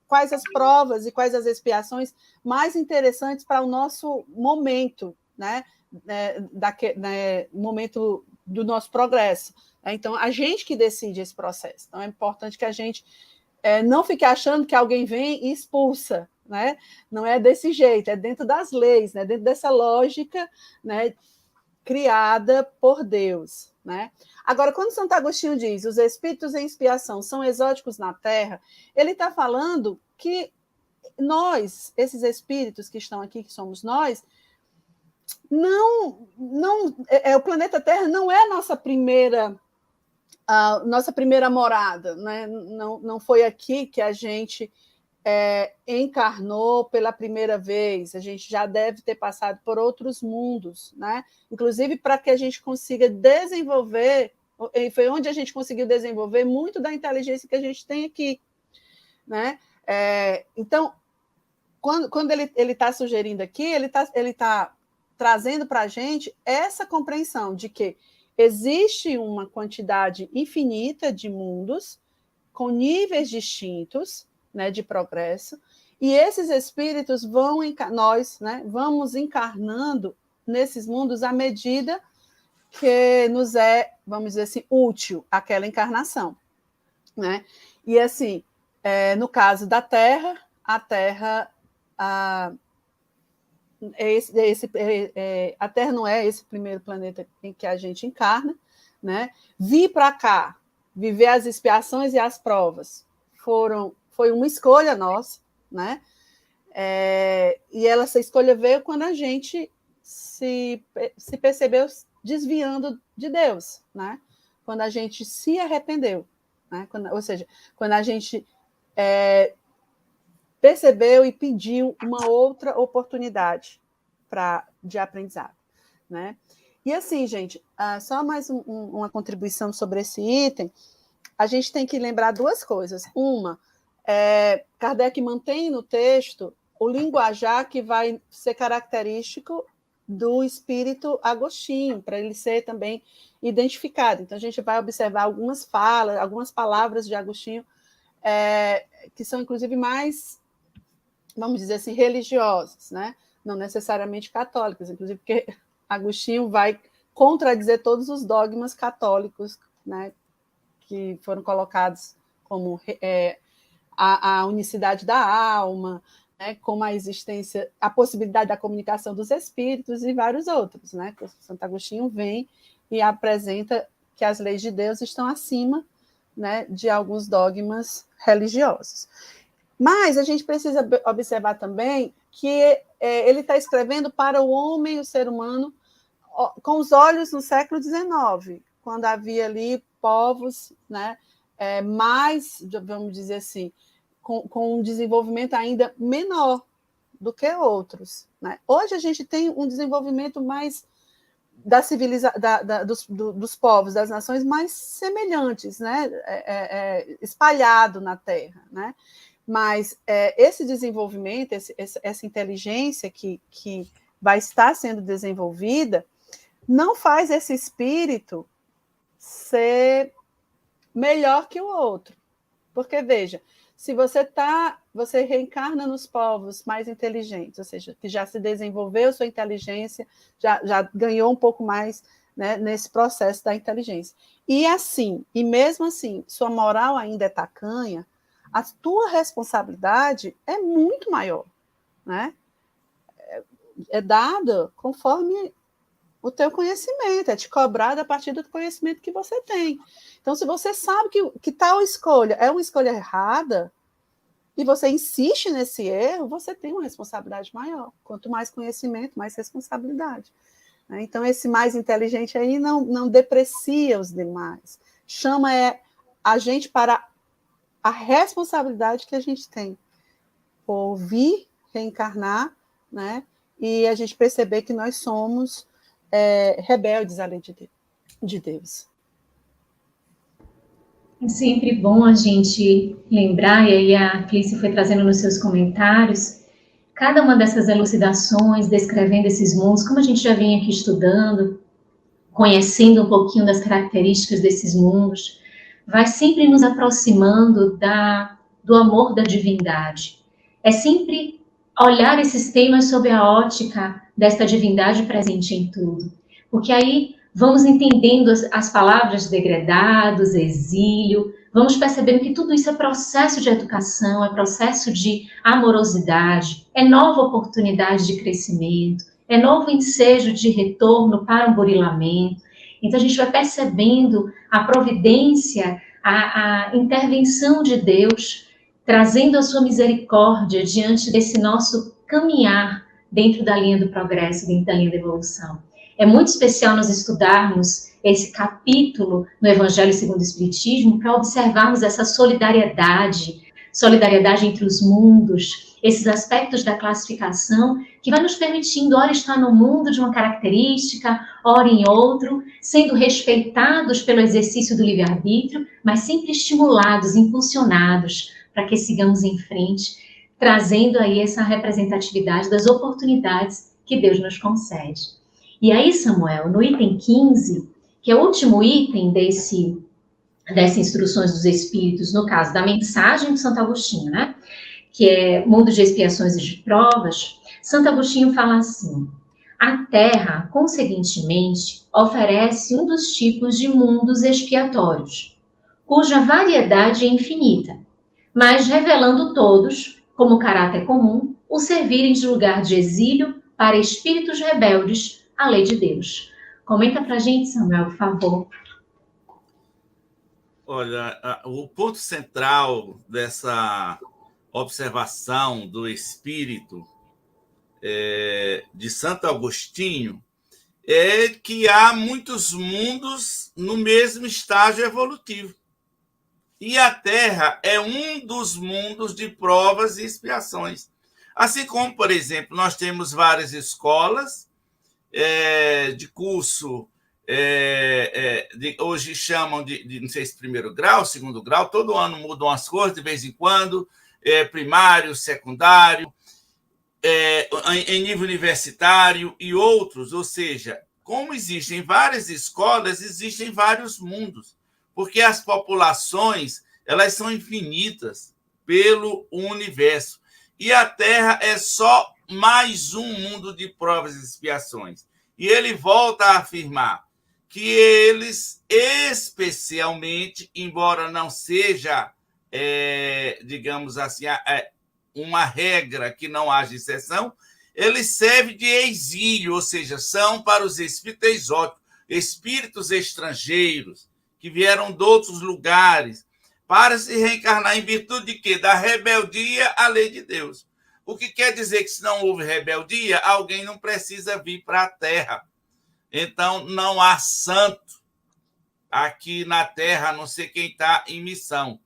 quais as provas e quais as expiações mais interessantes para o nosso momento, né? Momento do nosso progresso. Então, a gente que decide esse processo. Então, é importante que a gente não fique achando que alguém vem e expulsa, né? Não é desse jeito, é dentro das leis, né? Dentro dessa lógica, né, criada por Deus. Né? Agora, quando Santo Agostinho diz os espíritos em expiação são exóticos na Terra, ele está falando que nós, esses espíritos que estão aqui, que somos nós, o planeta Terra não é a nossa primeira morada, né? Não foi aqui que a gente encarnou pela primeira vez, a gente já deve ter passado por outros mundos, né? Inclusive para que a gente consiga desenvolver, foi onde a gente conseguiu desenvolver muito da inteligência que a gente tem aqui, né? Então, quando ele está sugerindo aqui, ele tá trazendo para a gente essa compreensão de que existe uma quantidade infinita de mundos com níveis distintos, né, de progresso, e esses espíritos nós, né, vamos encarnando nesses mundos à medida que nos é, vamos dizer assim, útil aquela encarnação. Né? E assim, no caso da Terra, a Terra... a Terra não é esse primeiro planeta em que a gente encarna, né? Vir para cá, viver as expiações e as provas, foi uma escolha nossa, né? E essa escolha veio quando a gente se percebeu desviando de Deus, né? Quando a gente se arrependeu, né? Ou seja, quando a gente percebeu e pediu uma outra oportunidade de aprendizado, né? E assim, gente, só mais uma contribuição sobre esse item, a gente tem que lembrar duas coisas. Uma, Kardec mantém no texto o linguajar que vai ser característico do espírito Agostinho, para ele ser também identificado. Então, a gente vai observar algumas falas, algumas palavras de Agostinho, que são, inclusive, mais, vamos dizer assim, religiosas, né? Não necessariamente católicas, inclusive porque Agostinho vai contradizer todos os dogmas católicos, né, que foram colocados como a unicidade da alma, né, como a existência, a possibilidade da comunicação dos espíritos e vários outros. Né? Santo Agostinho vem e apresenta que as leis de Deus estão acima, né, de alguns dogmas religiosos. Mas a gente precisa observar também que ele está escrevendo para o homem, o ser humano, com os olhos no século XIX, quando havia ali povos, né, mais, vamos dizer assim, com um desenvolvimento ainda menor do que outros. Né? Hoje a gente tem um desenvolvimento mais dos povos, das nações mais semelhantes, né? Espalhado na Terra. Né? Mas esse desenvolvimento, essa inteligência que vai estar sendo desenvolvida, não faz esse espírito ser melhor que o outro. Porque, veja, se você reencarna nos povos mais inteligentes, ou seja, que já se desenvolveu sua inteligência, já ganhou um pouco mais, né, nesse processo da inteligência. E mesmo assim, sua moral ainda é tacanha, a tua responsabilidade é muito maior, né? É dada conforme o teu conhecimento, é te cobrado a partir do conhecimento que você tem. Então, se você sabe que tal escolha é uma escolha errada, e você insiste nesse erro, você tem uma responsabilidade maior. Quanto mais conhecimento, mais responsabilidade. Então, esse mais inteligente aí não deprecia os demais. Chama a gente para a responsabilidade que a gente tem. Ouvir, reencarnar, né? E a gente perceber que nós somos rebeldes à lei de Deus. É sempre bom a gente lembrar, e aí a Clícia foi trazendo nos seus comentários, cada uma dessas elucidações, descrevendo esses mundos, como a gente já vem aqui estudando, conhecendo um pouquinho das características desses mundos, vai sempre nos aproximando do amor da divindade. É sempre olhar esses temas sob a ótica desta divindade presente em tudo. Porque aí vamos entendendo as palavras degredados, exílio, vamos percebendo que tudo isso é processo de educação, é processo de amorosidade, é nova oportunidade de crescimento, é novo ensejo de retorno para um burilamento. Então a gente vai percebendo a providência, a intervenção de Deus, trazendo a sua misericórdia diante desse nosso caminhar dentro da linha do progresso, dentro da linha da evolução. É muito especial nós estudarmos esse capítulo no Evangelho segundo o Espiritismo para observarmos essa solidariedade entre os mundos, esses aspectos da classificação que vai nos permitindo, ora estar no mundo de uma característica, ora em outro, sendo respeitados pelo exercício do livre-arbítrio, mas sempre estimulados, impulsionados para que sigamos em frente, trazendo aí essa representatividade das oportunidades que Deus nos concede. E aí, Samuel, no item 15, que é o último item dessas instruções dos Espíritos, no caso da mensagem de Santo Agostinho, né? Que é Mundo de Expiações e de Provas, Santo Agostinho fala assim: a Terra, conseguintemente, oferece um dos tipos de mundos expiatórios, cuja variedade é infinita, mas revelando todos, como caráter comum, o servirem de lugar de exílio para espíritos rebeldes à lei de Deus. Comenta pra gente, Samuel, por favor. Olha, o ponto central dessa observação do espírito de Santo Agostinho é que há muitos mundos no mesmo estágio evolutivo. E a Terra é um dos mundos de provas e expiações. Assim como, por exemplo, nós temos várias escolas de curso, hoje chamam de, não sei se primeiro grau, segundo grau, todo ano mudam as cores de vez em quando, primário, secundário, em nível universitário e outros, ou seja, como existem várias escolas, existem vários mundos, porque as populações elas são infinitas pelo universo. E a Terra é só mais um mundo de provas e expiações. E ele volta a afirmar que eles, especialmente, embora não seja, digamos assim, uma regra que não haja exceção, eles servem de exílio, ou seja, são para os espíritos exóticos, espíritos estrangeiros, que vieram de outros lugares, para se reencarnar em virtude de quê? Da rebeldia à lei de Deus. O que quer dizer que se não houve rebeldia, alguém não precisa vir para a Terra. Então, não há santo aqui na Terra, a não ser quem está em missão.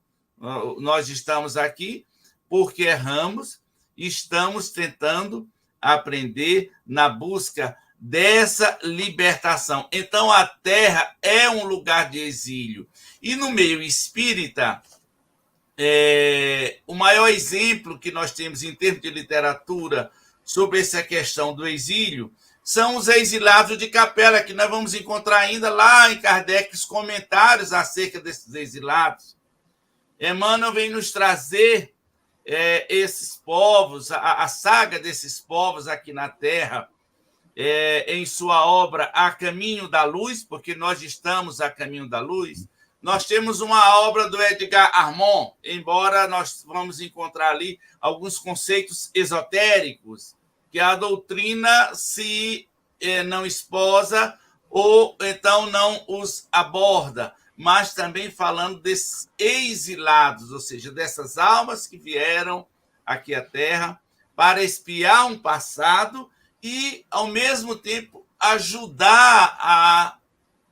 Nós estamos aqui porque erramos e estamos tentando aprender na busca dessa libertação. Então, a Terra é um lugar de exílio. E no meio espírita, o maior exemplo que nós temos em termos de literatura sobre essa questão do exílio são os exilados de Capela, que nós vamos encontrar ainda lá em Kardec os comentários acerca desses exilados. Emmanuel vem nos trazer esses povos, a saga desses povos aqui na Terra, em sua obra A Caminho da Luz, porque nós estamos a caminho da luz. Nós temos uma obra do Edgar Armand, embora nós vamos encontrar ali alguns conceitos esotéricos, que a doutrina se não esposa ou então não os aborda, mas também falando desses exilados, ou seja, dessas almas que vieram aqui à Terra para expiar um passado e, ao mesmo tempo, ajudar a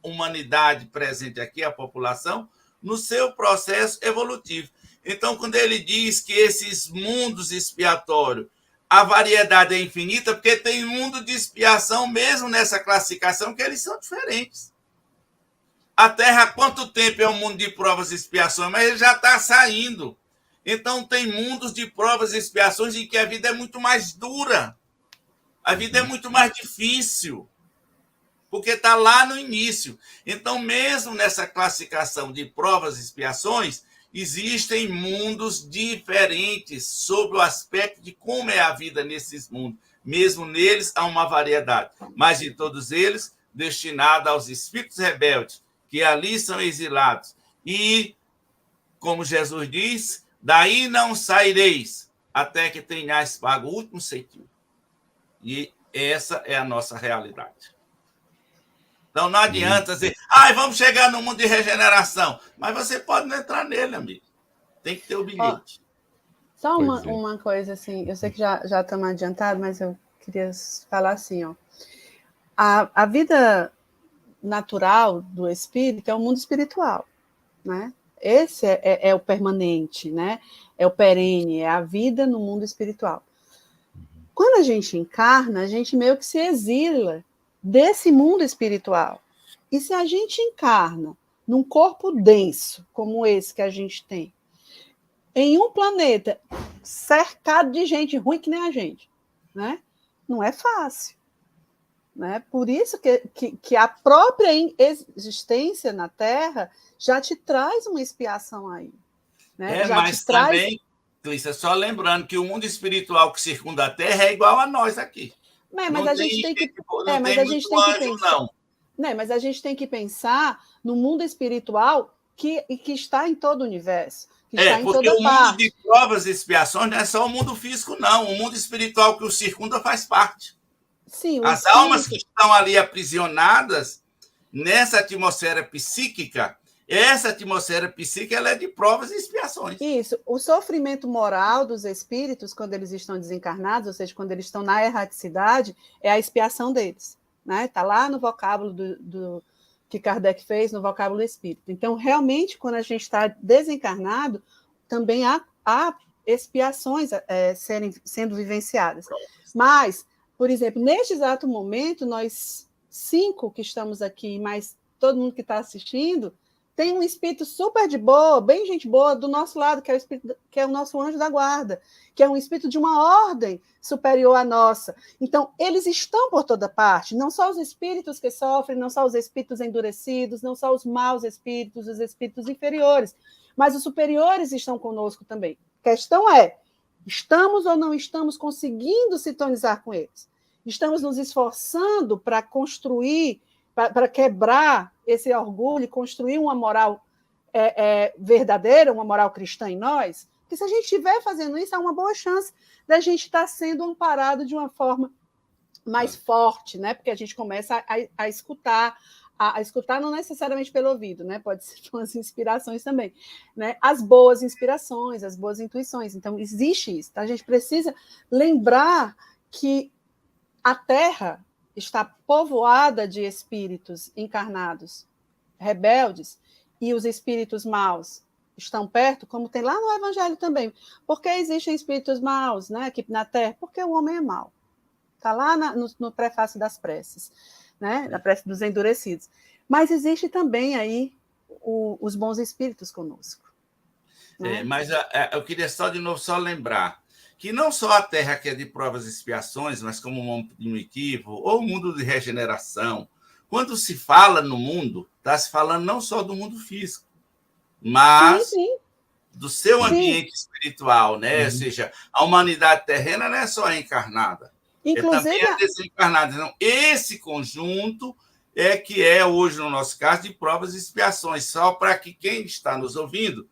humanidade presente aqui, a população, no seu processo evolutivo. Então, quando ele diz que esses mundos expiatórios, a variedade é infinita, porque tem mundo de expiação mesmo nessa classificação, que eles são diferentes. A Terra, há quanto tempo é um mundo de provas e expiações? Mas ele já está saindo. Então, tem mundos de provas e expiações em que a vida é muito mais dura. A vida é muito mais difícil, porque está lá no início. Então, mesmo nessa classificação de provas e expiações, existem mundos diferentes sobre o aspecto de como é a vida nesses mundos. Mesmo neles, há uma variedade, mas de todos eles, destinada aos espíritos rebeldes, que ali são exilados. E, como Jesus diz, daí não saireis, até que tenhais pago o último centavo. E essa é a nossa realidade. Então, não adianta dizer, vamos chegar no mundo de regeneração. Mas você pode não entrar nele, amigo. Tem que ter o bilhete. Só uma coisa, assim, eu sei que já estamos adiantados, mas eu queria falar assim, ó. A vida natural do espírito é o mundo espiritual, né? Esse é o permanente, né? É o perene, é a vida no mundo espiritual. Quando a gente encarna, a gente meio que se exila desse mundo espiritual. E se a gente encarna num corpo denso, como esse que a gente tem, em um planeta cercado de gente ruim que nem a gente, né? Não é fácil. Né? Por isso que a própria existência na Terra já te traz uma expiação aí. Né? Mas também, Clícia, só lembrando que o mundo espiritual que circunda a Terra é igual a nós aqui. Mas a gente tem que pensar. Mas a gente tem que pensar no mundo espiritual que está em todo o universo. Que está em porque toda o parte. mundo de provas e expiações não é só o mundo físico, não. O mundo espiritual que o circunda faz parte. Sim, as almas que estão ali aprisionadas nessa atmosfera psíquica, essa atmosfera psíquica ela é de provas e expiações. Isso. O sofrimento moral dos espíritos, quando eles estão desencarnados, ou seja, quando eles estão na erraticidade, é a expiação deles. Está lá no vocábulo do que Kardec fez, no vocábulo do espírito. Então, realmente, quando a gente está desencarnado, também há expiações sendo vivenciadas. Mas, por exemplo, neste exato momento, nós 5 que estamos aqui, mais todo mundo que está assistindo, tem um espírito super de boa, bem gente boa, do nosso lado, que é o nosso anjo da guarda, que é um espírito de uma ordem superior à nossa. Então, eles estão por toda parte, não só os espíritos que sofrem, não só os espíritos endurecidos, não só os maus espíritos, os espíritos inferiores, mas os superiores estão conosco também. A questão é, estamos ou não estamos conseguindo sintonizar com eles? Estamos nos esforçando para construir, para quebrar esse orgulho e construir uma moral verdadeira, uma moral cristã em nós? Porque se a gente estiver fazendo isso, há uma boa chance da gente estar sendo amparado de uma forma mais forte, né? Porque a gente começa a escutar, a escutar não necessariamente pelo ouvido, né? Pode ser com as inspirações também, né? As boas inspirações, as boas intuições. Então, existe isso. Tá? A gente precisa lembrar que a Terra está povoada de espíritos encarnados, rebeldes, e os espíritos maus estão perto, como tem lá no Evangelho também. Por que existem espíritos maus, né, aqui na Terra? Porque o homem é mau. Está lá no prefácio das preces, né, na prece dos endurecidos. Mas existe também aí os bons espíritos conosco. Né? Mas eu queria de novo lembrar que não só a Terra que é de provas e expiações, mas como um mundo primitivo, ou um mundo de regeneração. Quando se fala no mundo, está se falando não só do mundo físico, mas do seu ambiente espiritual, né? Ou seja, a humanidade terrena não é só encarnada, também é desencarnada. Então, esse conjunto que é hoje, no nosso caso, de provas e expiações, só para que quem está nos ouvindo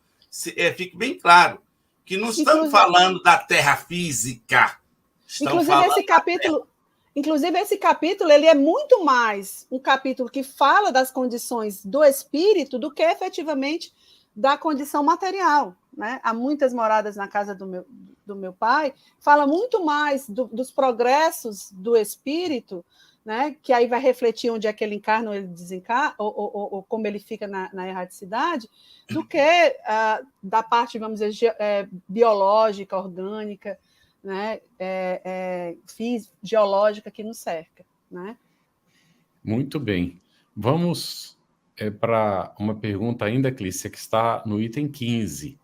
fique bem claro que não estamos falando da Terra física. Inclusive, Inclusive, esse capítulo ele é muito mais um capítulo que fala das condições do espírito do que efetivamente da condição material. Né? Há muitas moradas na casa do meu pai, fala muito mais dos progressos do espírito, né? Que aí vai refletir onde é que ele encarna ou ele desencarna, ou como ele fica na erraticidade, do que da parte, vamos dizer, biológica, orgânica, né? Geológica que nos cerca. Né? Muito bem. Vamos para uma pergunta ainda, Clícia, que está no item 15.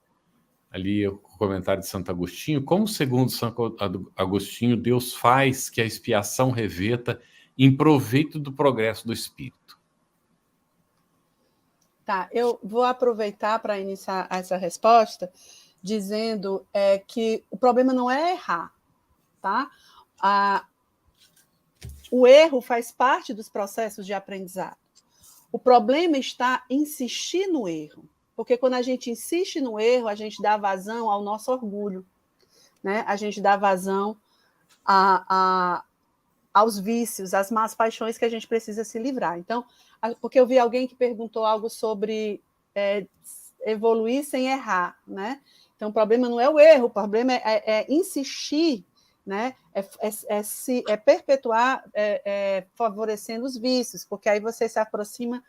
Ali o comentário de Santo Agostinho. Como, segundo Santo Agostinho, Deus faz que a expiação reveta em proveito do progresso do espírito? Tá, eu vou aproveitar para iniciar essa resposta dizendo que o problema não é errar, tá? O erro faz parte dos processos de aprendizado. O problema está em insistir no erro, porque quando a gente insiste no erro, a gente dá vazão ao nosso orgulho, né? A gente dá vazão aos vícios, às más paixões que a gente precisa se livrar. Então, porque eu vi alguém que perguntou algo sobre evoluir sem errar, né? Então, o problema não é o erro, o problema é insistir, né? É perpetuar favorecendo os vícios, porque aí você se aproxima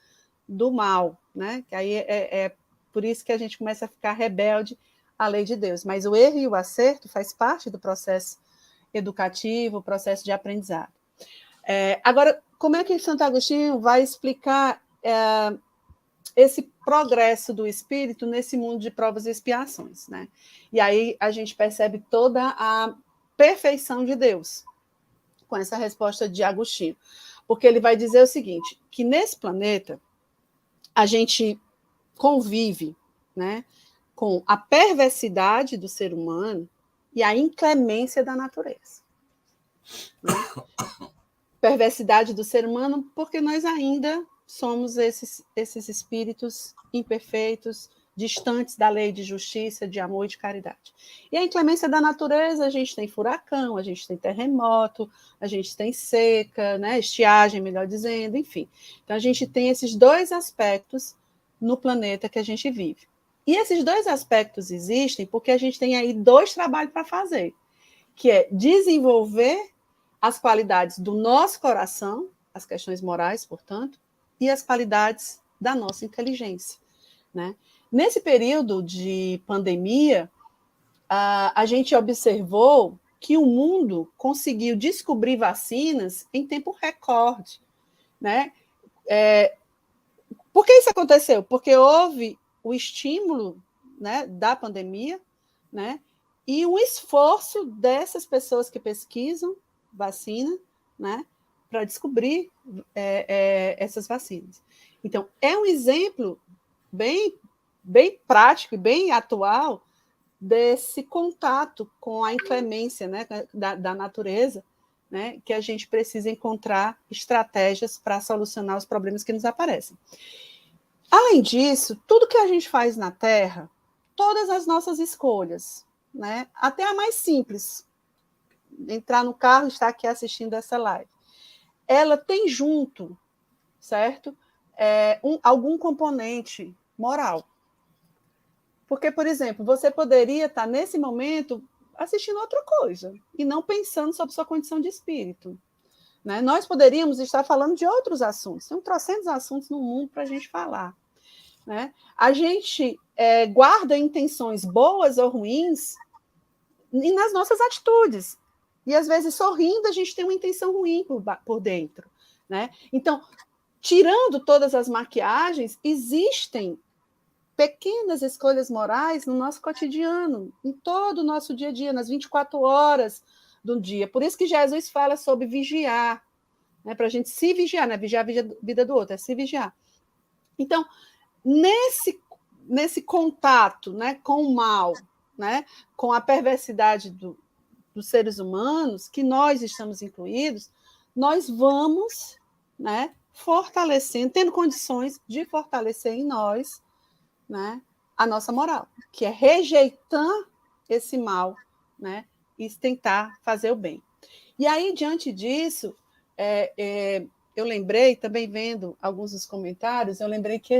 do mal, né? Que aí é por isso que a gente começa a ficar rebelde à lei de Deus. Mas o erro e o acerto faz parte do processo educativo, o processo de aprendizado. Agora, como é que Santo Agostinho vai explicar esse progresso do espírito nesse mundo de provas e expiações, né? E aí a gente percebe toda a perfeição de Deus com essa resposta de Agostinho, porque ele vai dizer o seguinte, que nesse planeta a gente convive, né, com a perversidade do ser humano e a inclemência da natureza. Né? Perversidade do ser humano porque nós ainda somos esses espíritos imperfeitos, distantes da lei de justiça, de amor e de caridade. E a inclemência da natureza, a gente tem furacão, a gente tem terremoto, a gente tem seca, né, estiagem, melhor dizendo, enfim. Então, a gente tem esses dois aspectos no planeta que a gente vive. E esses dois aspectos existem porque a gente tem aí dois trabalhos para fazer, que é desenvolver as qualidades do nosso coração, as questões morais, portanto, e as qualidades da nossa inteligência. Né? Nesse período de pandemia, a gente observou que o mundo conseguiu descobrir vacinas em tempo recorde. Né? Por que isso aconteceu? Porque houve o estímulo, né, da pandemia, né, e um esforço dessas pessoas que pesquisam vacina, né, para descobrir essas vacinas. Então, é um exemplo bem prático e bem atual desse contato com a inclemência, né, da natureza, né, que a gente precisa encontrar estratégias para solucionar os problemas que nos aparecem. Além disso, tudo que a gente faz na Terra, todas as nossas escolhas, né, até a mais simples, entrar no carro e estar aqui assistindo essa live, ela tem junto, certo? Algum componente moral. Porque, por exemplo, você poderia estar, nesse momento, assistindo outra coisa, e não pensando sobre sua condição de espírito. Né? Nós poderíamos estar falando de outros assuntos. Tem 300 assuntos no mundo para a gente falar. Né? A gente guarda intenções boas ou ruins e nas nossas atitudes. E, às vezes, sorrindo, a gente tem uma intenção ruim por dentro. Né? Então, tirando todas as maquiagens, existem pequenas escolhas morais no nosso cotidiano, em todo o nosso dia a dia, nas 24 horas do dia. Por isso que Jesus fala sobre vigiar, né? Para a gente se vigiar, não é vigiar a vida do outro, é se vigiar. Então, nesse contato, né, com o mal, né, com a perversidade dos seres humanos, que nós estamos incluídos, nós vamos, né, fortalecendo, tendo condições de fortalecer em nós, né, a nossa moral, que é rejeitar esse mal, né, e tentar fazer o bem. E aí, diante disso, eu lembrei, também vendo alguns dos comentários, eu lembrei que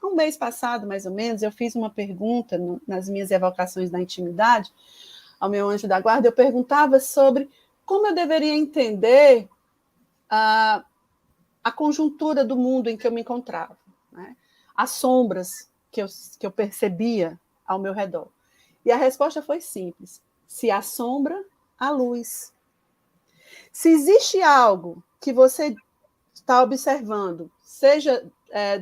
um mês passado, mais ou menos, eu fiz uma pergunta nas minhas evocações da intimidade ao meu anjo da guarda, eu perguntava sobre como eu deveria entender a conjuntura do mundo em que eu me encontrava, né? As sombras que eu percebia ao meu redor. E a resposta foi simples: se há sombra, há luz. Se existe algo que você está observando, seja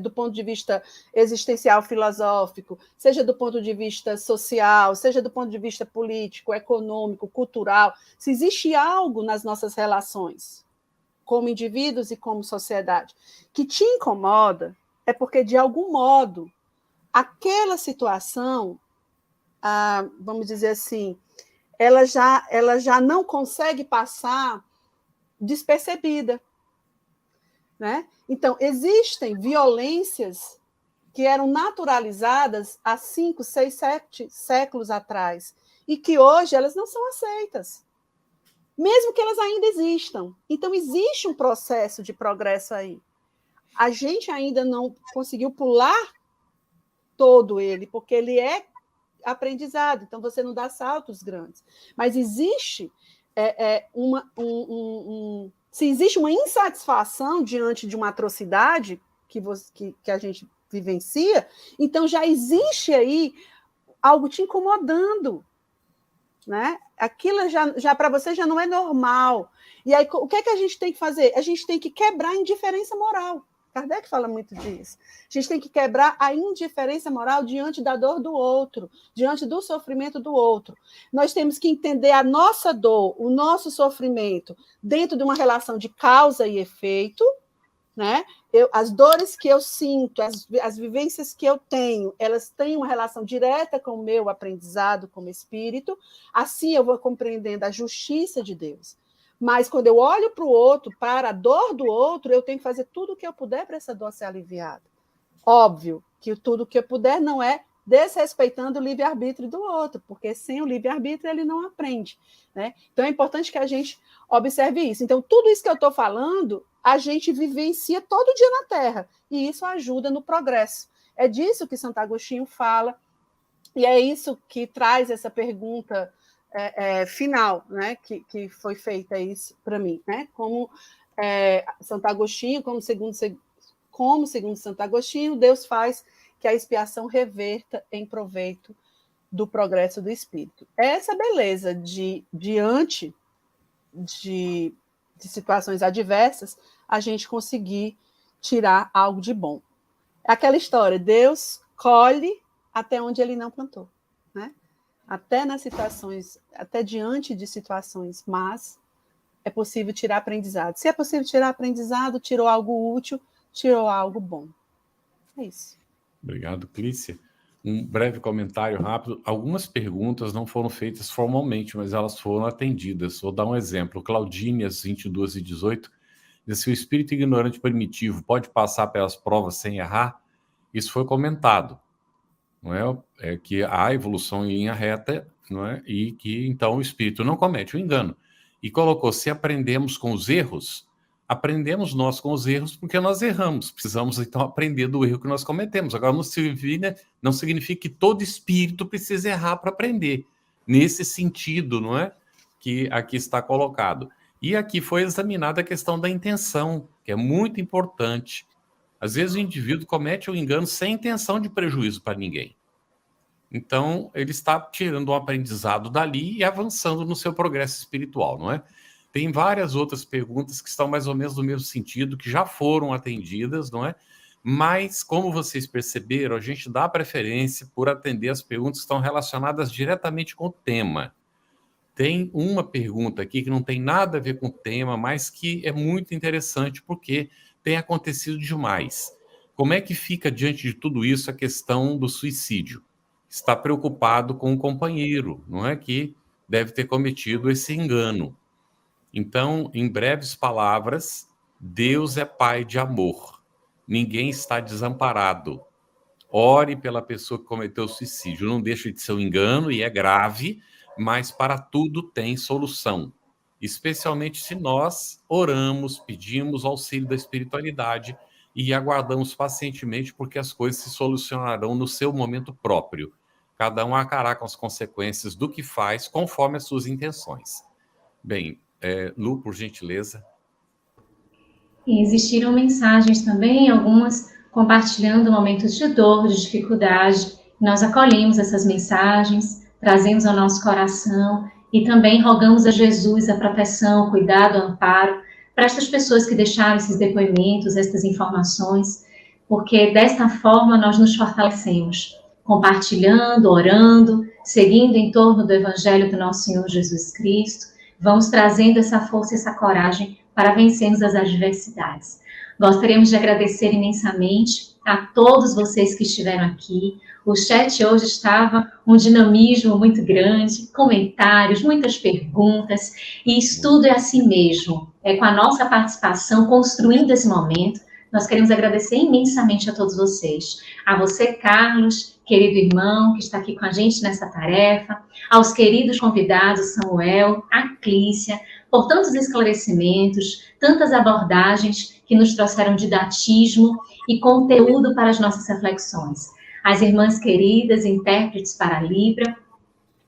do ponto de vista existencial, filosófico, seja do ponto de vista social, seja do ponto de vista político, econômico, cultural, se existe algo nas nossas relações, como indivíduos e como sociedade, que te incomoda, é porque, de algum modo, aquela situação, vamos dizer assim, ela já não consegue passar despercebida, né? Então, existem violências que eram naturalizadas há 5, 6, 7 séculos atrás e que hoje elas não são aceitas, mesmo que elas ainda existam. Então, existe um processo de progresso aí. A gente ainda não conseguiu pular todo ele, porque ele é aprendizado, então você não dá saltos grandes. Mas existe se existe uma insatisfação diante de uma atrocidade que a gente vivencia, então já existe aí algo te incomodando, né? Aquilo já para você já não é normal. E aí, o que é que a gente tem que fazer? A gente tem que quebrar a indiferença moral. Kardec fala muito disso. A gente tem que quebrar a indiferença moral diante da dor do outro, diante do sofrimento do outro. Nós temos que entender a nossa dor, o nosso sofrimento, dentro de uma relação de causa e efeito, né? As dores que eu sinto, as vivências que eu tenho, elas têm uma relação direta com o meu aprendizado como espírito, assim eu vou compreendendo a justiça de Deus. Mas quando eu olho para o outro, para a dor do outro, eu tenho que fazer tudo o que eu puder para essa dor ser aliviada. Óbvio que tudo o que eu puder não é desrespeitando o livre-arbítrio do outro, porque sem o livre-arbítrio ele não aprende, né? Então é importante que a gente observe isso. Então, tudo isso que eu estou falando, a gente vivencia todo dia na Terra, e isso ajuda no progresso. É disso que Santo Agostinho fala, e é isso que traz essa pergunta final, né, que foi feita isso para mim, né? Como Santo Agostinho, como segundo Santo Agostinho, Deus faz que a expiação reverta em proveito do progresso do espírito. Essa beleza diante de situações adversas, a gente conseguir tirar algo de bom. Aquela história, Deus colhe até onde ele não plantou, né? Até nas situações, até diante de situações más, é possível tirar aprendizado. Se é possível tirar aprendizado, tirou algo útil, tirou algo bom. É isso. Obrigado, Clícia. Um breve comentário rápido. Algumas perguntas não foram feitas formalmente, mas elas foram atendidas. Vou dar um exemplo. Claudíneas 22 e 18 diz: se o espírito ignorante primitivo pode passar pelas provas sem errar, isso foi comentado. Não é que há evolução em linha reta, não é? E que então o espírito não comete o engano. E colocou: se aprendemos com os erros, aprendemos nós com os erros porque nós erramos. Precisamos então aprender do erro que nós cometemos. Agora não significa que todo espírito precisa errar para aprender. Nesse sentido, não é? Que aqui está colocado. E aqui foi examinada a questão da intenção, que é muito importante. Às vezes o indivíduo comete um engano sem intenção de prejuízo para ninguém. Então, ele está tirando um aprendizado dali e avançando no seu progresso espiritual, não é? Tem várias outras perguntas que estão mais ou menos no mesmo sentido, que já foram atendidas, não é? Mas, como vocês perceberam, a gente dá preferência por atender as perguntas que estão relacionadas diretamente com o tema. Tem uma pergunta aqui que não tem nada a ver com o tema, mas que é muito interessante porque tem acontecido demais. Como é que fica diante de tudo isso a questão do suicídio? Está preocupado com o companheiro, não é? Que deve ter cometido esse engano. Então, em breves palavras, Deus é Pai de amor. Ninguém está desamparado. Ore pela pessoa que cometeu suicídio. Não deixa de ser um engano e é grave, mas para tudo tem solução. especialmente se nós oramos, pedimos auxílio da espiritualidade e aguardamos pacientemente, porque as coisas se solucionarão no seu momento próprio. Cada um arcará com as consequências do que faz, conforme as suas intenções. Bem, Lu, por gentileza. E existiram mensagens também, algumas compartilhando momentos de dor, de dificuldade. Nós acolhemos essas mensagens, trazemos ao nosso coração e também rogamos a Jesus a proteção, o cuidado, o amparo para estas pessoas que deixaram esses depoimentos, estas informações, porque desta forma nós nos fortalecemos, compartilhando, orando, seguindo em torno do Evangelho do nosso Senhor Jesus Cristo, vamos trazendo essa força, essa coragem para vencermos as adversidades. Gostaríamos de agradecer imensamente a todos vocês que estiveram aqui. O chat hoje estava um dinamismo muito grande, comentários, muitas perguntas, e estudo é assim mesmo, é com a nossa participação, construindo esse momento. Nós queremos agradecer imensamente a todos vocês. A você, Carlos, querido irmão, que está aqui com a gente nessa tarefa, aos queridos convidados, Samuel, a Clícia, por tantos esclarecimentos, tantas abordagens que nos trouxeram didatismo e conteúdo para as nossas reflexões. As irmãs queridas, intérpretes para a Libra,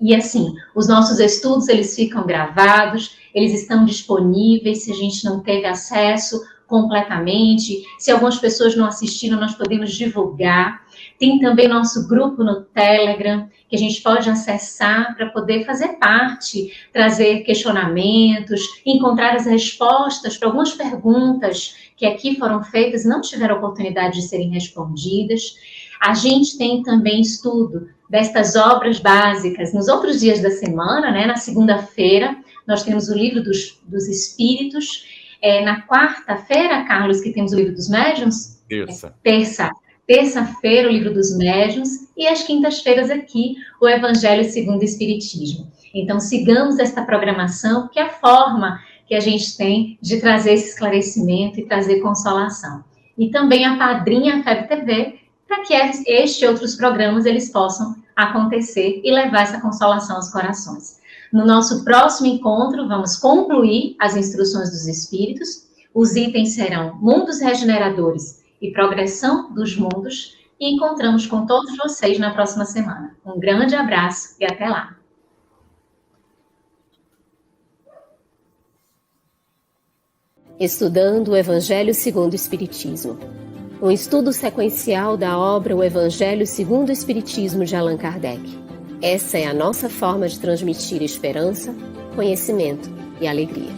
e assim, os nossos estudos, eles ficam gravados, eles estão disponíveis, se a gente não teve acesso completamente, se algumas pessoas não assistiram, nós podemos divulgar. Tem também nosso grupo no Telegram, que a gente pode acessar para poder fazer parte, trazer questionamentos, encontrar as respostas para algumas perguntas que aqui foram feitas e não tiveram oportunidade de serem respondidas. A gente tem também estudo destas obras básicas nos outros dias da semana, né? Na segunda-feira, nós temos o livro dos Espíritos. Na quarta-feira, Carlos, que temos o livro dos Médiuns? Terça-feira, o livro dos Médiuns, e às quintas-feiras aqui, o Evangelho segundo o Espiritismo. Então, sigamos esta programação, que é a forma que a gente tem de trazer esse esclarecimento e trazer consolação. E também a Padrinha FEB TV, para que este e outros programas eles possam acontecer e levar essa consolação aos corações. No nosso próximo encontro, vamos concluir as instruções dos Espíritos. Os itens serão mundos regeneradores e progressão dos mundos. E encontramos com todos vocês na próxima semana. Um grande abraço e até lá. Estudando o Evangelho segundo o Espiritismo. Um estudo sequencial da obra O Evangelho segundo o Espiritismo de Allan Kardec. Essa é a nossa forma de transmitir esperança, conhecimento e alegria.